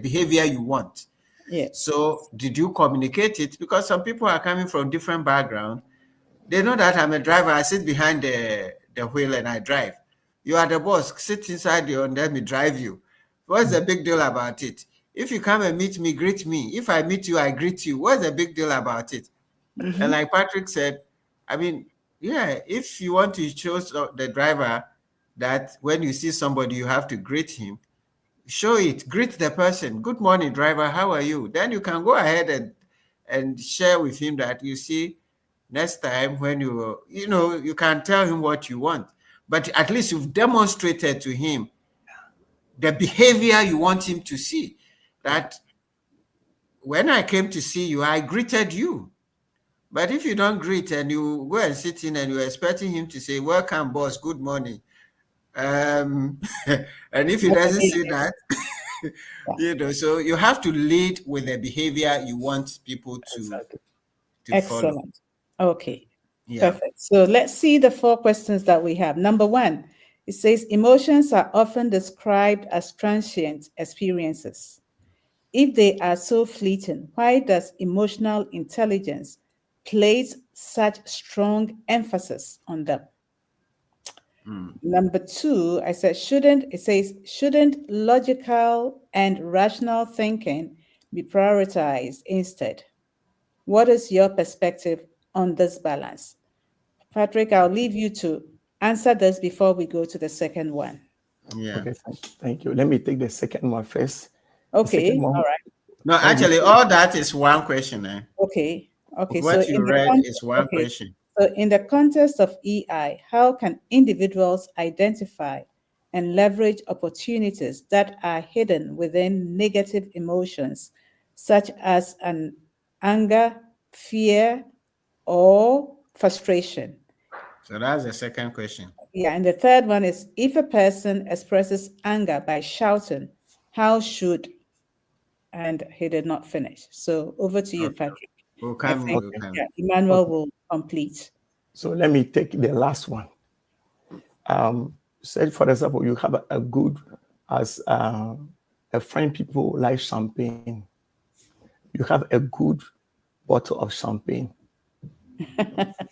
behavior you want. Yes. So did you communicate it? Because some people are coming from different backgrounds. They know that I'm a driver. I sit behind the wheel and I drive. You are the boss. Sit inside and let me drive you. What's the big deal about it? If you come and meet me, greet me. If I meet you, I greet you. What's the big deal about it? And like Patrick said, I mean, yeah, if you want to show the driver that when you see somebody, you have to greet him, show it, greet the person. Good morning, driver. How are you? Then you can go ahead and share with him that, you see, next time when you can tell him what you want, but at least you've demonstrated to him the behavior you want him to see. That when I came to see you, I greeted you. But if you don't greet and you go and sit in and you're expecting him to say, welcome, boss, good morning. And if he doesn't say that, so you have to lead with the behavior you want people to Excellent. follow. Okay. Yeah. Perfect. So let's see the 4 questions that we have. Number 1, it says emotions are often described as transient experiences. If they are so fleeting, why does emotional intelligence place such strong emphasis on them? Number 2, I said, shouldn't logical and rational thinking be prioritized instead? What is your perspective on this balance? Patrick, I'll leave you to answer this before we go to the second one. Yeah. Okay, thank you. Let me take the second one first. Okay, Second one, all right. No, actually, all that is one question. Eh? Okay, so What you read is one okay, question. so in the context of EI, how can individuals identify and leverage opportunities that are hidden within negative emotions, such as an anger, fear, or frustration? So that's the second question. Yeah, and the third one is, if a person expresses anger by shouting, how should, and he did not finish. So over to you, Okay. Patrick. We'll I come. think We'll come. Emmanuel will complete. so let me take the last one. Say, for example, you have a good, as a friend, people like champagne. You have a good bottle of champagne.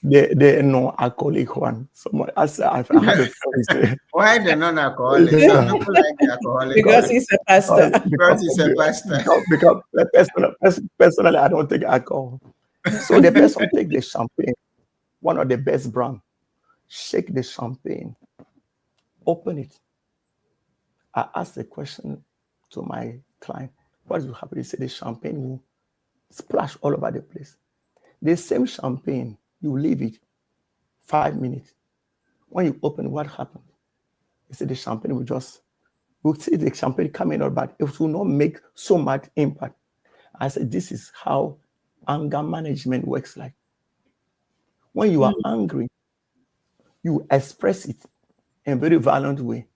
The non-alcoholic one. Someone, I have a friend who say, Why the non-alcoholic? Yeah. Some people like the alcoholic. Because he's a pastor. Because he's a pastor. because personally, I don't take alcohol. So the person take the champagne, one of the best brand, shake the champagne, open it. I asked the question to my client, what will happen? He said the champagne will splash all over the place. The same champagne, you leave it 5 minutes. When you open, what happened? He said the champagne will just, we'll see the champagne coming out, but it will not make so much impact. I said, this is how anger management works like. When you are angry, you express it in a very violent way.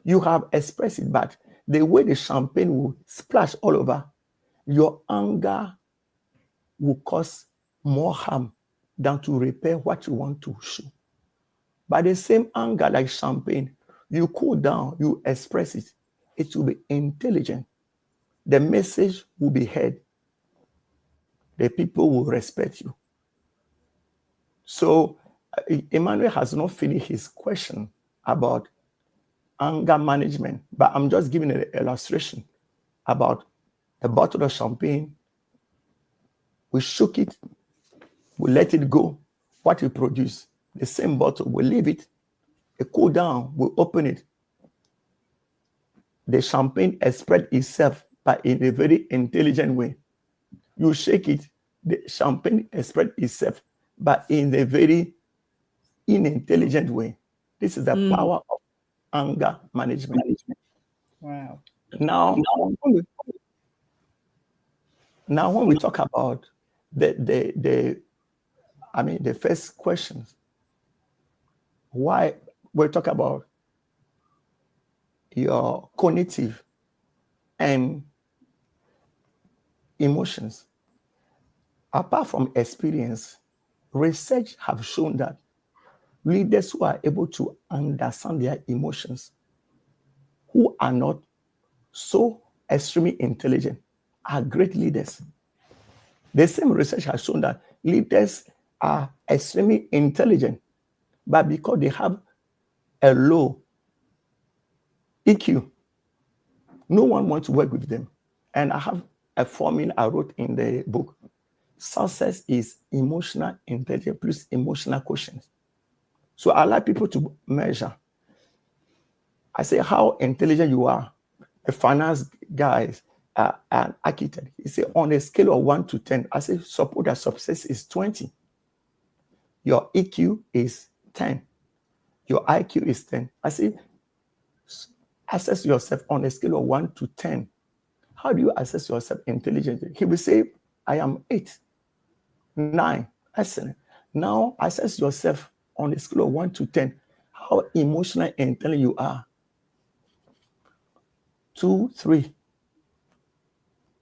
You have expressed it, but the way the champagne will splash all over, your anger will cause more harm than to repair what you want to show. But the same anger like champagne, you cool down, you express it, it will be intelligent. The message will be heard. The people will respect you. So Emmanuel has not finished his question about anger management, but I'm just giving an illustration about a bottle of champagne. We shook it, we let it go. What we produce, the same bottle, we leave it, it cool down, we open it. The champagne express itself, but in a very intelligent way. You shake it, the champagne express itself, but in a very unintelligent way. This is the power of anger management. Wow. Now, when we talk about the first questions, why we talk about your cognitive and emotions. Apart from experience, research have shown that leaders who are able to understand their emotions, who are not so extremely intelligent, are great leaders. The same research has shown that leaders are extremely intelligent, but because they have a low EQ, no one wants to work with them. And I have a formula I wrote in the book. Success is emotional intelligence plus emotional quotient. So I like people to measure. I say how intelligent you are. A finance guy, an architect. He say on a scale of 1 to 10, I say suppose that success is 20. Your EQ is 10. Your IQ is 10. I say assess yourself on a scale of 1 to 10. How do you assess yourself intelligently? He will say, I am 8, 9. Excellent. Now assess yourself on a scale of 1 to 10. How emotional and intelligent you are. 2, 3,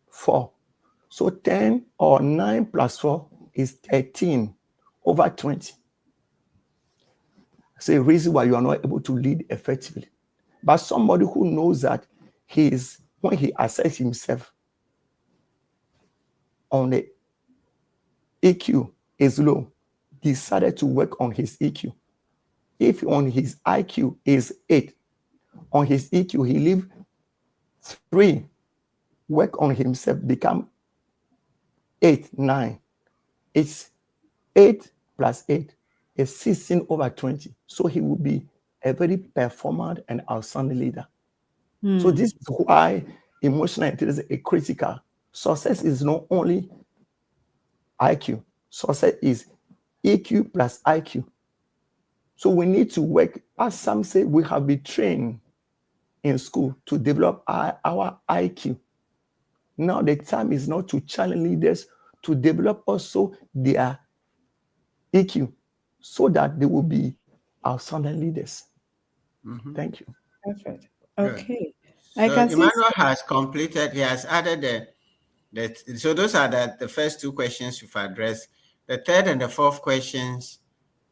4. So 10 or 9 plus 4 is 13 over 20. It's a reason why you are not able to lead effectively. But somebody who knows that when he assesses himself on the EQ is low, decided to work on his EQ. If on his IQ is 8, on his EQ he leave 3, work on himself, become 8, 9. It's 8 plus 8 is 16/20. So he will be a very performant and outstanding leader. So this is why emotional intelligence is critical. Success is not only IQ. Success is EQ plus IQ. So we need to work, as some say, we have been trained in school to develop our IQ. Now the time is not to challenge leaders to develop also their EQ so that they will be outstanding leaders. Thank you. Perfect. Good. Okay. I So can see. Emmanuel has completed, he has added so those are the first two questions you've addressed. The third and the fourth questions,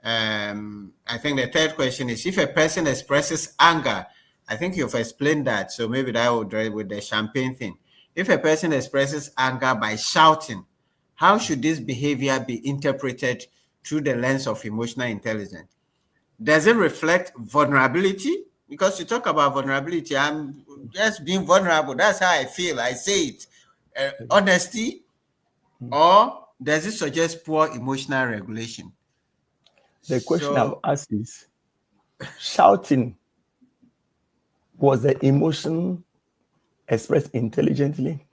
I think the third question is if a person expresses anger, I think you've explained that, so maybe that would drive with the champagne thing. If a person expresses anger by shouting, how should this behavior be interpreted through the lens of emotional intelligence? Does it reflect vulnerability? Because you talk about vulnerability, I'm just being vulnerable. That's how I feel. I say it. Honesty, or does it suggest poor emotional regulation? The question I've asked is, shouting, was the emotion expressed intelligently?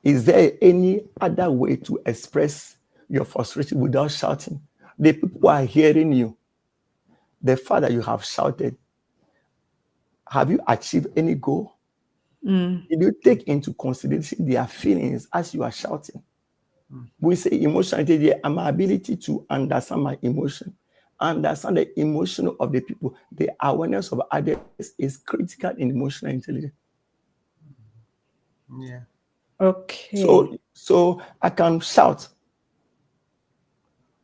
Is there any other way to express your frustration without shouting? The people are hearing you. The fact that you have shouted, have you achieved any goal? Did you take into consideration their feelings as you are shouting? We say emotional intelligence, my ability to understand my emotion, understand the emotion of the people, the awareness of others is critical in emotional intelligence. Yeah. Okay. So I can shout,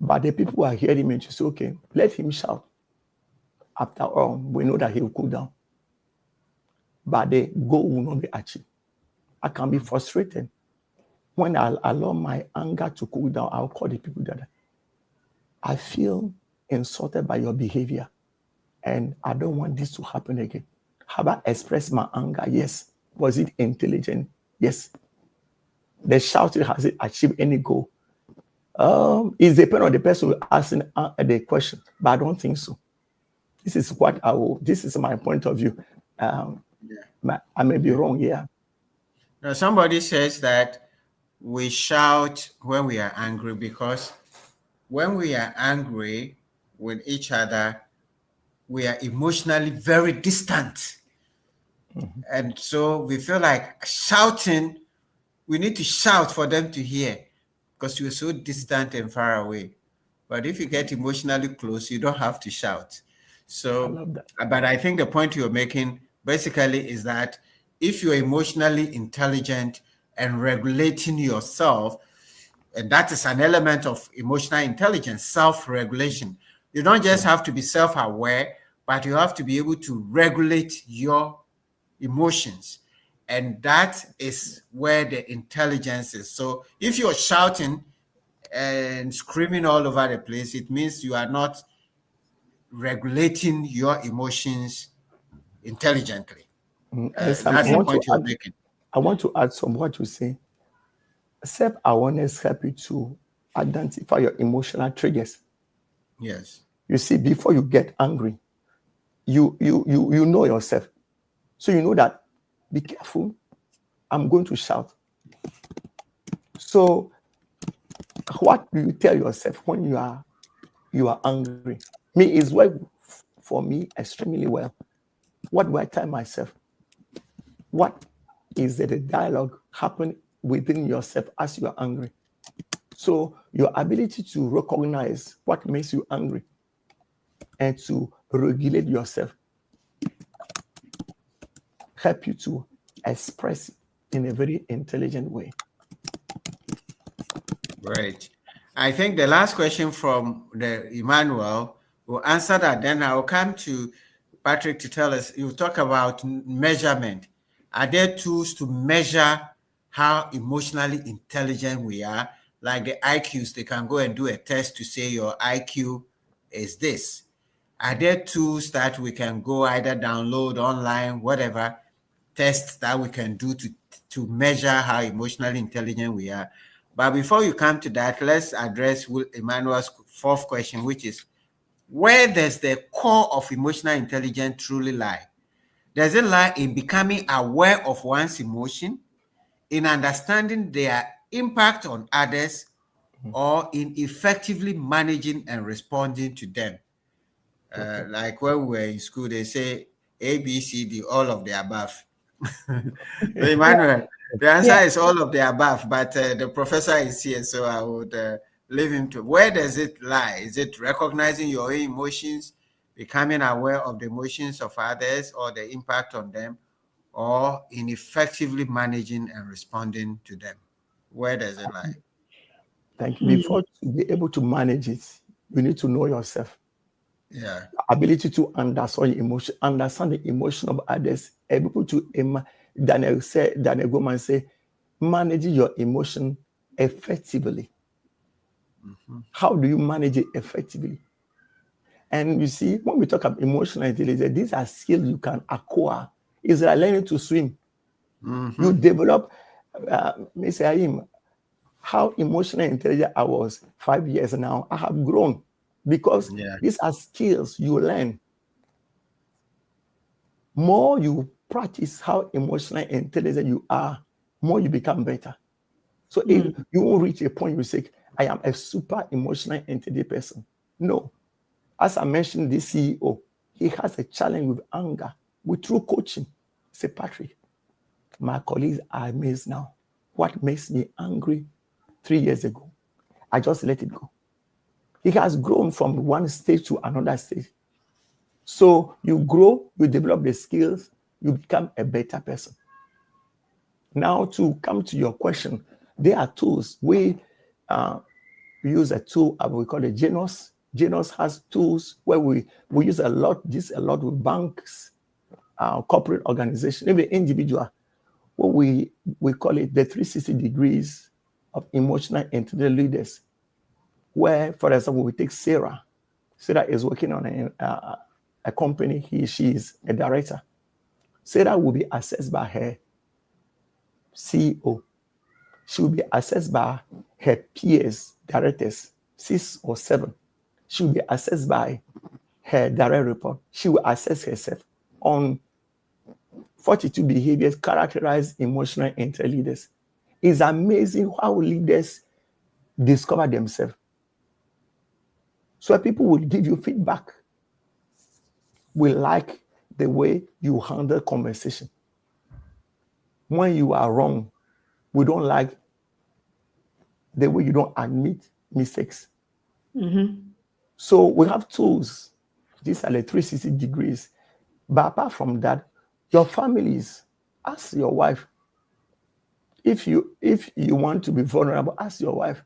but the people who are hearing me just say, okay, let him shout. After all, we know that he will cool down. But the goal will not be achieved. I can be frustrated. When I allow my anger to cool down, I'll call the people that I feel insulted by your behavior, and I don't want this to happen again. Have I expressed my anger? Yes. Was it intelligent? Yes. The shouting, has it achieved any goal? It depends on the person asking the question, but I don't think so. This is what this is my point of view. I may be wrong here. Now, somebody says that we shout when we are angry because when we are angry with each other, we are emotionally very distant. And so we feel like shouting, we need to shout for them to hear because we're so distant and far away. But if you get emotionally close, you don't have to shout. So, I love that. but I think the point you're making basically is that if you're emotionally intelligent and regulating yourself, and that is an element of emotional intelligence, self-regulation. You don't just have to be self-aware, but you have to be able to regulate your emotions. And that is where the intelligence is. So if you're shouting and screaming all over the place, it means you are not regulating your emotions intelligently. That's the point you're making. I want to add some what you say. Self-awareness helps you to identify your emotional triggers. Yes. You see, before you get angry, you know yourself. So you know that, be careful, I'm going to shout. So what do you tell yourself when you are angry? Me is work for me extremely well. What do I tell myself? What is the dialogue happen within yourself as you are angry? So your ability to recognize what makes you angry and to regulate yourself help you to express it in a very intelligent way. Right. I think the last question from the Emmanuel will answer that. Then I will come to Patrick to tell us, you talk about measurement. Are there tools to measure how emotionally intelligent we are? like the IQs, they can go and do a test to say your IQ is this. Are there tools that we can go either download online, whatever, tests that we can do to measure how emotionally intelligent we are? But before you come to that, let's address Emmanuel's fourth question, which is, where does the core of emotional intelligence truly lie? Does it lie in becoming aware of one's emotion, in understanding their impact on others, or in effectively managing and responding to them? Like when we were in school, they say A, B, C, D, all of the above. So Emmanuel, the answer Yeah. is all of the above, but the professor is here, so I would leave him to. Where does it lie? Is it recognizing your own emotions, becoming aware of the emotions of others or the impact on them, or in effectively managing and responding to them? Where does it lie? Thank you. Before to be able to manage it, you need to know yourself. Yeah. Ability to understand the emotion of others, able to Daniel Goleman say, managing your emotion effectively. How do you manage it effectively? And you see, when we talk about emotional intelligence, these are skills you can acquire. It's like learning to swim. You develop, Mr. Ayim, how emotional intelligent I was 5 years now. I have grown because these are skills you learn. More you practice how emotional intelligent you are, more you become better. So if you won't reach a point you say, I am a super emotional intelligent person. No. As I mentioned, this CEO, he has a challenge with anger. Through coaching, say, Patrick, my colleagues are amazed now. What makes me angry 3 years ago, I just let it go. He has grown from one stage to another stage. So you grow, you develop the skills, you become a better person. Now, to come to your question, there are tools. We use a tool we call it Genos. Genos has tools where we use this a lot with banks, corporate organizations, even individual. What we call it the 360 degrees of emotional intelligence leaders. Where, for example, we take Sarah. Sarah is working on a company. She is a director. Sarah will be assessed by her CEO. She will be assessed by her peers, directors, 6 or 7. She will be assessed by her direct report. She will assess herself on 42 behaviors characterize emotional intelligence leaders. It's amazing how leaders discover themselves. So people will give you feedback. We like the way you handle conversation. When you are wrong, we don't like the way you don't admit mistakes. So we have tools. These are the 360 degrees. But apart from that, your families, ask your wife. If you want to be vulnerable, ask your wife,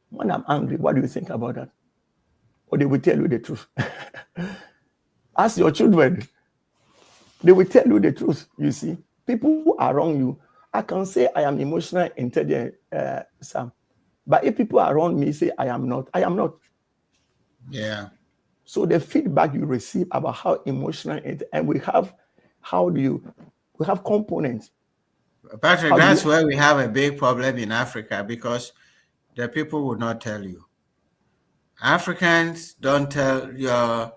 when I'm angry, what do you think about that? Or they will tell you the truth. Ask your children. They will tell you the truth, you see. People who are around you, I can say I am emotional intelligent, Sam. But if people around me say I am not, I am not. Yeah. So the feedback you receive about how emotional and we have components. Patrick, that's where we have a big problem in Africa, because the people will not tell you. Africans don't tell your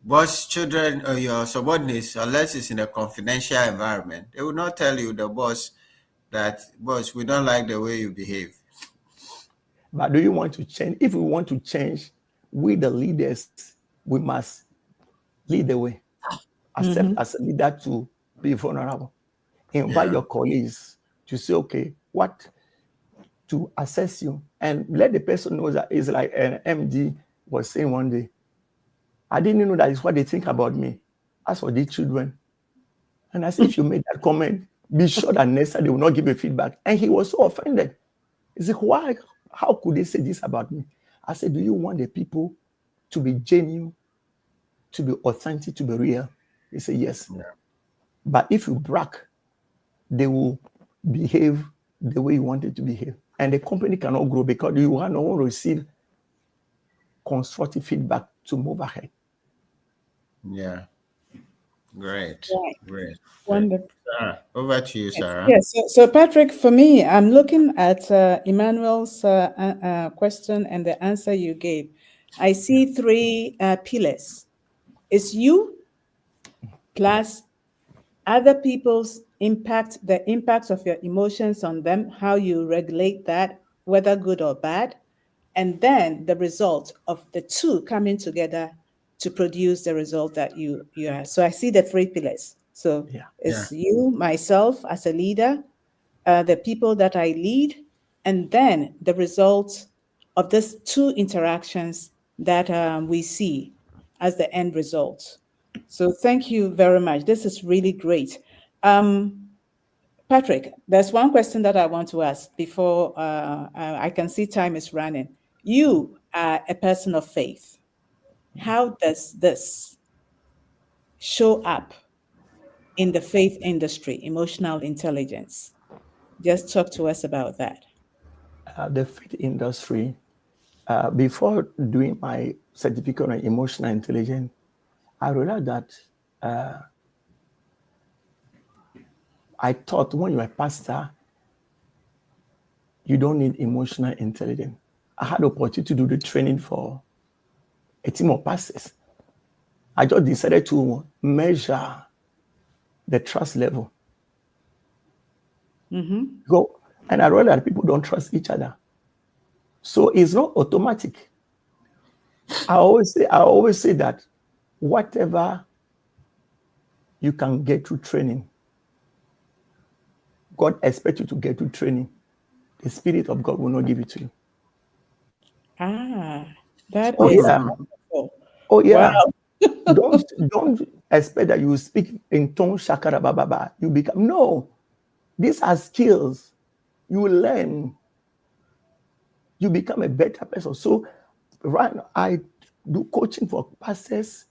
boss, children, or your subordinates, unless it's in a confidential environment. They will not tell you, the boss, that, boss, we don't like the way you behave. But do you want to change? If we want to change, we the leaders, we must lead the way. Accept as a leader to be vulnerable. Invite your colleagues to say, okay, what to assess you, and let the person know that it's like an MD was saying one day, I didn't know that is what they think about me. As for these children, and I said, if you made that comment, be sure that next time they will not give you feedback. And he was so offended. He said, why? How could they say this about me? I said, do you want the people to be genuine, to be authentic, to be real? He said, yes. Yeah. But if you brag, they will behave the way you want it to behave. and the company cannot grow because you want to receive constructive feedback to move ahead. Yeah. Great. Right. Great. Wonderful. Sarah, over to you, Sarah. Yes. So, Patrick, for me, I'm looking at Emmanuel's question and the answer you gave. I see three pillars. It's you plus other people's impact, the impact of your emotions on them, how you regulate that, whether good or bad, and then the result of the two coming together to produce the result that you are. So I see the three pillars. So it's you, myself as a leader, the people that I lead, and then the result of these two interactions that we see as the end result. So thank you very much. This is really great. Patrick, there's one question that I want to ask before I can see time is running. You are a person of faith. How does this show up in the faith industry, emotional intelligence? Just talk to us about that. The faith industry, before doing my certificate on emotional intelligence, I realized that I thought when you're a pastor, you don't need emotional intelligence. I had the opportunity to do the training for a team of pastors. I just decided to measure the trust level. Go, and I realized that people don't trust each other. So it's not automatic. I always say that whatever you can get through training, God expects you to get through training. The Spirit of God will not give it to you. That Oh, is yeah. wonderful. Oh, yeah. Wow. don't expect that you speak in tongues, shakara bababa. You become, no. These are skills. You learn. You become a better person. So right now, I do coaching for pastors,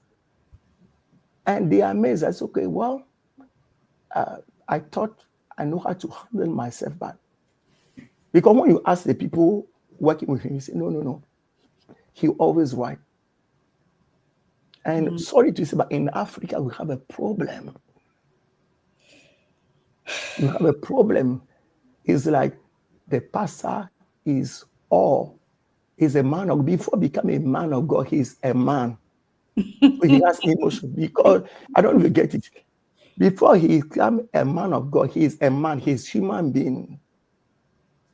and they are amazed. I say, okay, well, I thought I know how to handle myself, but because when you ask the people working with him, you say, no. He always right. And sorry to say, but in Africa, we have a problem. We have a problem. It's like the pastor is a man of, before becoming a man of God, he's a man. So he has emotion, because I don't even get it. Before he become a man of God, he is a man, he's human being.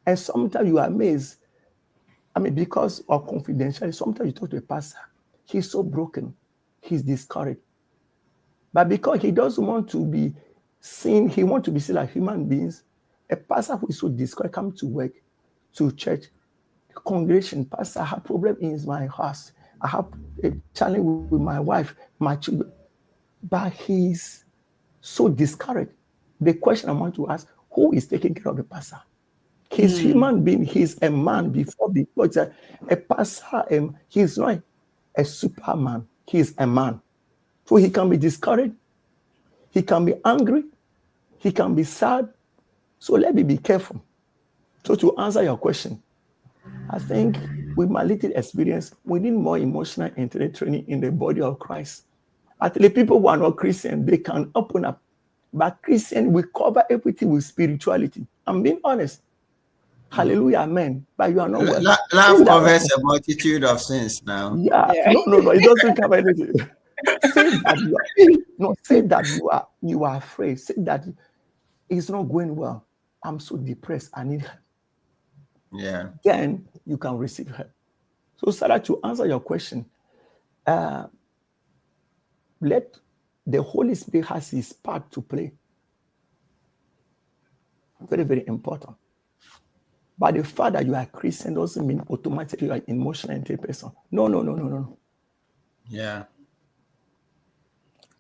And sometimes you are amazed. I mean, because of confidentiality, sometimes you talk to a pastor, he's so broken, he's discouraged. But because he doesn't want to be seen, he wants to be seen like human beings. A pastor who is so discouraged comes to work, to church, congregation. Pastor, I have a problem in my house. I have a challenge with my wife, my children. But he's so discouraged. The question I want to ask, who is taking care of the pastor? He's human being. He's a man before a pastor. He's not a superman. He's a man. So he can be discouraged. He can be angry. He can be sad. So let me be careful. So to answer your question, I think with my little experience, we need more emotional intelligence training in the body of Christ. Actually, people who are not Christian, they can open up. But Christian, we cover everything with spirituality. I'm being honest. Hallelujah, amen. But you are not well. Love covers a multitude of sins now. Yeah. No. It doesn't cover anything. Say that you are afraid. Say that it's not going well. I'm so depressed. I need help. Yeah. Then you can receive help. So, Sarah, to answer your question, let the Holy Spirit has his part to play. Very, very important. But the fact that you are a Christian doesn't mean automatically you are an emotional intelligent person. No. Yeah.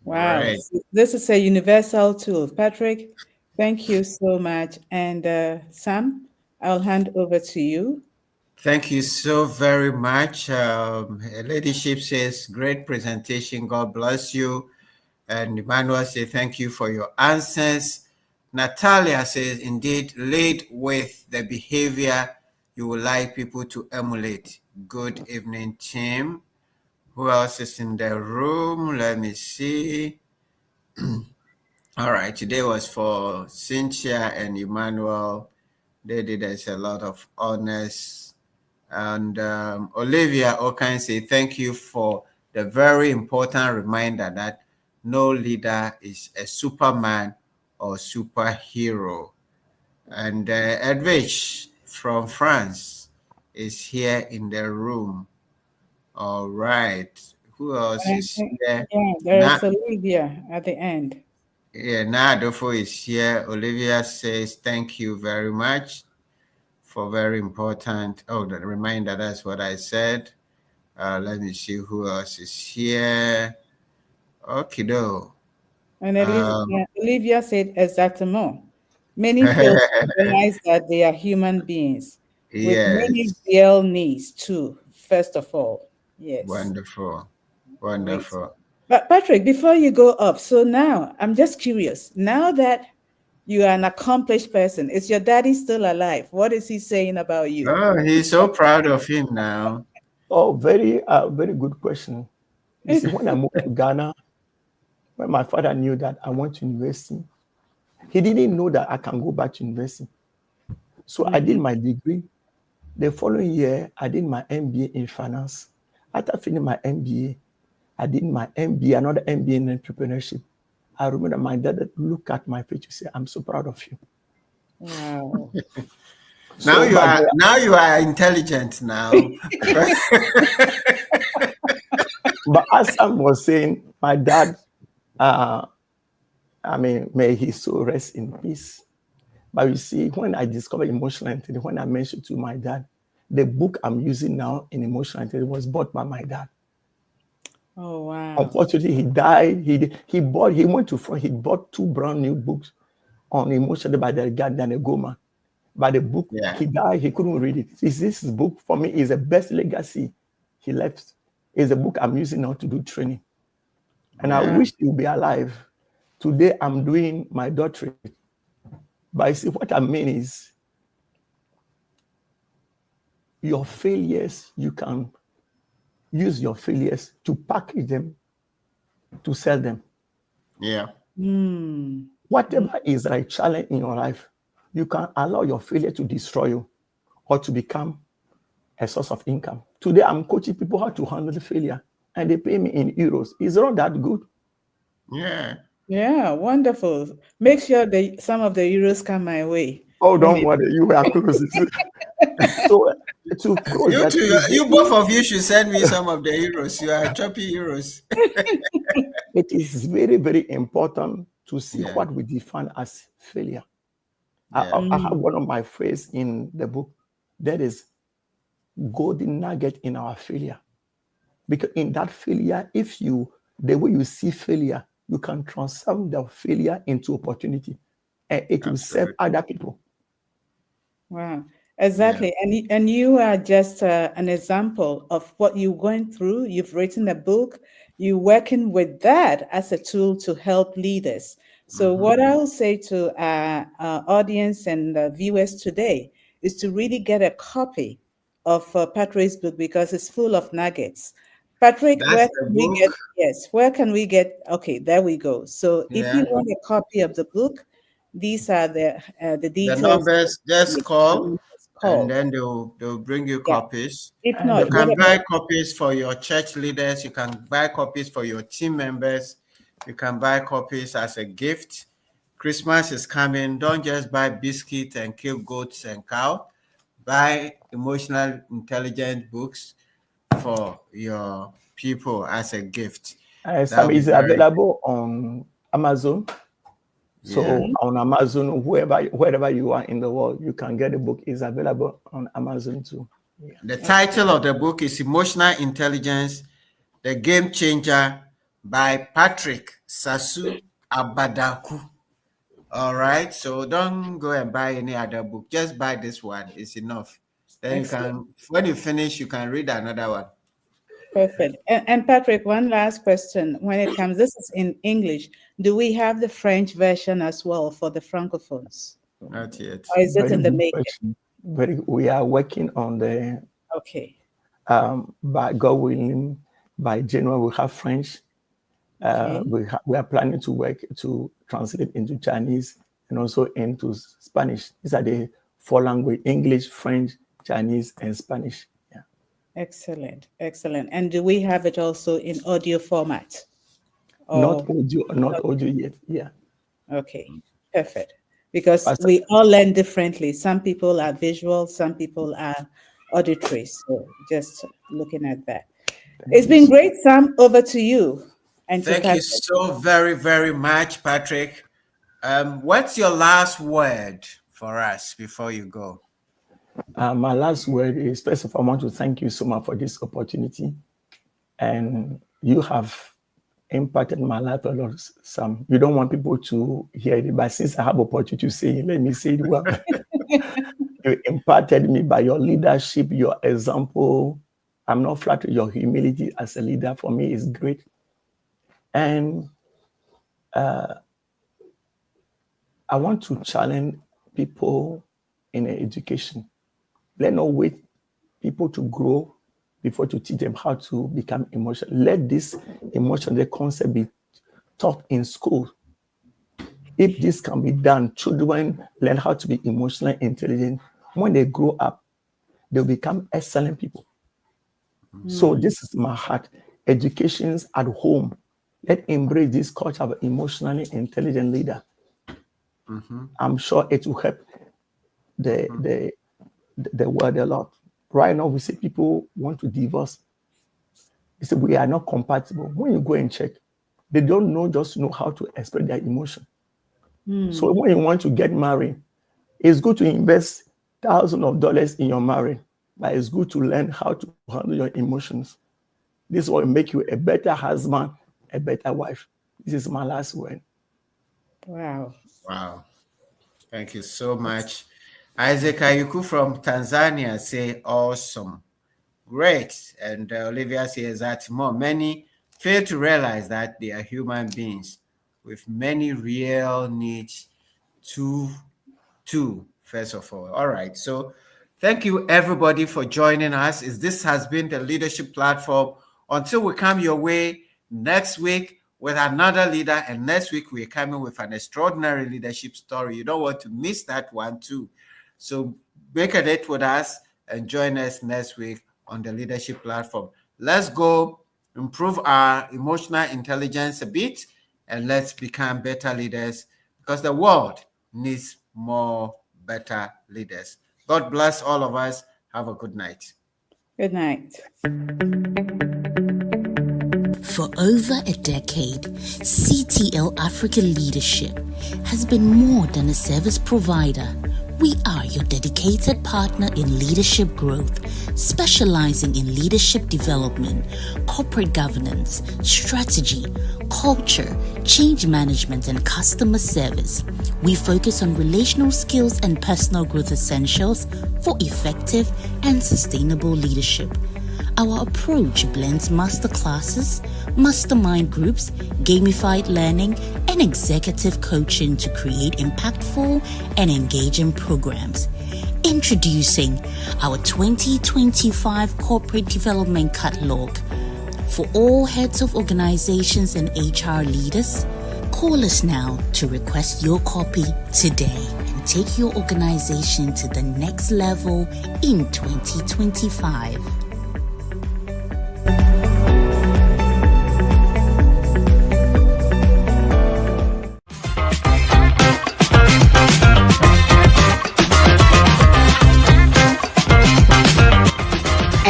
Wow. Right. This is a universal tool. Patrick, thank you so much. And Sam, I'll hand over to you. Thank you so very much. Ladyship says, great presentation. God bless you. And Emmanuel says, thank you for your answers. Natalia says, indeed, lead with the behavior you would like people to emulate. Good evening, team. Who else is in the room? Let me see. All right, today was for Cynthia and Emmanuel. They did us a lot of honors. And Olivia Okan say thank you for the very important reminder that no leader is a superman or superhero. And Edwige from France is here in the room. All right. Who else is here? Yeah, there is Olivia at the end. Yeah, Nadofo is here. Olivia says thank you very much for very important. Oh, the reminder, that's what I said. Let me see who else is here. Okay, though. And Olivia said exactement. Many fail to realize that they are human beings with many Yes. real needs too, first of all. Yes. Wonderful. Great. Wonderful. But Patrick, before you go up, so now I'm just curious. Now that you are an accomplished person, is your daddy still alive? What is he saying about you? Oh, he's so proud of him now. Oh, very good question. You see, when I moved to Ghana, when my father knew that I went to university, he didn't know that I can go back to university. So I did my degree. The following year, I did my MBA in finance. After finishing my MBA, I did my MBA, another MBA in entrepreneurship. I remember my dad look at my picture and say, "I'm so proud of you." Wow. Now you are intelligent now. But as Sam was saying, my dad, may his soul rest in peace. But you see, when I discovered emotional intelligence, when I mentioned to my dad, the book I'm using now in emotional intelligence was bought by my dad. Oh wow. Unfortunately, he died. He went to France, he bought 2 brand new books on emotional by the Gardner Goma. But the book, he died, he couldn't read it. This book for me is the best legacy he left. It's a book I'm using now to do training. And I wish he would be alive. Today I'm doing my doctorate. But you see, what I mean is your failures, you can use your failures to package them, to sell them. Yeah. Whatever is a challenge in your life, you can allow your failure to destroy you or to become a source of income. Today, I'm coaching people how to handle failure, and they pay me in euros. Is not that good? Yeah. Yeah, wonderful. Make sure that some of the euros come my way. Oh, don't worry, you are close. So to close You that, too, you both of you should send me some of the euros. You are choppy euros. it is very, very important to see what we define as failure. I have one of my phrases in the book that is golden nugget in our failure. Because in that failure, the way you see failure, you can transform the failure into opportunity, and it will serve other people. Wow, exactly. And you are just an example of what you went through. You've written a book. You're working with that as a tool to help leaders. So what I will say to our audience and viewers today is to really get a copy of Patrick's book because it's full of nuggets. Patrick, That's the book. where can we get, okay, there we go. So if you want a copy of the book, these are the details. The numbers, just call, and then they'll bring you copies. If not, you can buy copies for your church leaders. You can buy copies for your team members. You can buy copies as a gift. Christmas is coming. Don't just buy biscuits and kill goats and cow. Buy emotional intelligence books for your people as a gift. Some is available on Amazon. So on Amazon, wherever you are in the world, you can get the book. It's available on Amazon too. Yeah. The title of the book is Emotional Intelligence, The Game Changer by Patrick Abah-Dakou. All right. So don't go and buy any other book. Just buy this one. It's enough. Then when you finish, you can read another one. Perfect. And Patrick, one last question. When it comes, this is in English. Do we have the French version as well for the Francophones? Not yet. Or is it in the making? We are working on the, Okay. by God willing, by January we have French. Okay. We are planning to work to translate into Chinese and also into Spanish. These are the 4 languages: English, French, Chinese, and Spanish. Yeah. Excellent. Excellent. And do we have it also in audio format? Not audio yet. Yeah. Okay. Perfect. Because Pastor, we all learn differently. Some people are visual, some people are auditory. So just looking at that. It's been great, Sam. Over to you. And to Thank you Patrick. so very, very much, Patrick. What's your last word for us before you go? My last word is, first of all, I want to thank you so much for this opportunity. And you have impacted my life a lot, Sam. You don't want people to hear it, but since I have opportunity to say it, let me say it well. You impacted me by your leadership, your example. I'm not flattered. Your humility as a leader for me is great. And I want to challenge people in education. Let not wait people to grow before to teach them how to become emotional. Let this emotional concept be taught in school. If this can be done, children learn how to be emotionally intelligent. When they grow up, they'll become excellent people. So this is my heart. Educations at home. Let's embrace this culture of emotionally intelligent leader. I'm sure it will help the world a lot. Right now, we see people want to divorce. They say we are not compatible. When you go and check, they don't know how to express their emotion. So when you want to get married, it's good to invest thousands of dollars in your marriage, but it's good to learn how to handle your emotions. This will make you a better husband, a better wife. This is my last word. Wow. Wow. Thank you so much. Isaac Ayuku from Tanzania say, awesome. Great. And Olivia says that many fail to realize that they are human beings with many real needs to first of all. All right. So thank you everybody for joining us. This has been the Leadership Platform. Until we come your way next week with another leader, and next week we're coming with an extraordinary leadership story. You don't want to miss that one too. So make a date with us and join us next week on the Leadership Platform. Let's go improve our emotional intelligence a bit, and let's become better leaders, because the world needs more better leaders. God bless all of us. Have a good night. Good night. For over a decade, CTL Africa Leadership has been more than a service provider. We are your dedicated partner in leadership growth, specializing in leadership development, corporate governance, strategy, culture, change management, and customer service. We focus on relational skills and personal growth essentials for effective and sustainable leadership. Our approach blends masterclasses, mastermind groups, gamified learning, and executive coaching to create impactful and engaging programs. Introducing our 2025 Corporate Development Catalog. For all heads of organizations and HR leaders, call us now to request your copy today and take your organization to the next level in 2025.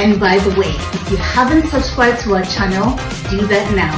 And by the way, if you haven't subscribed to our channel, do that now.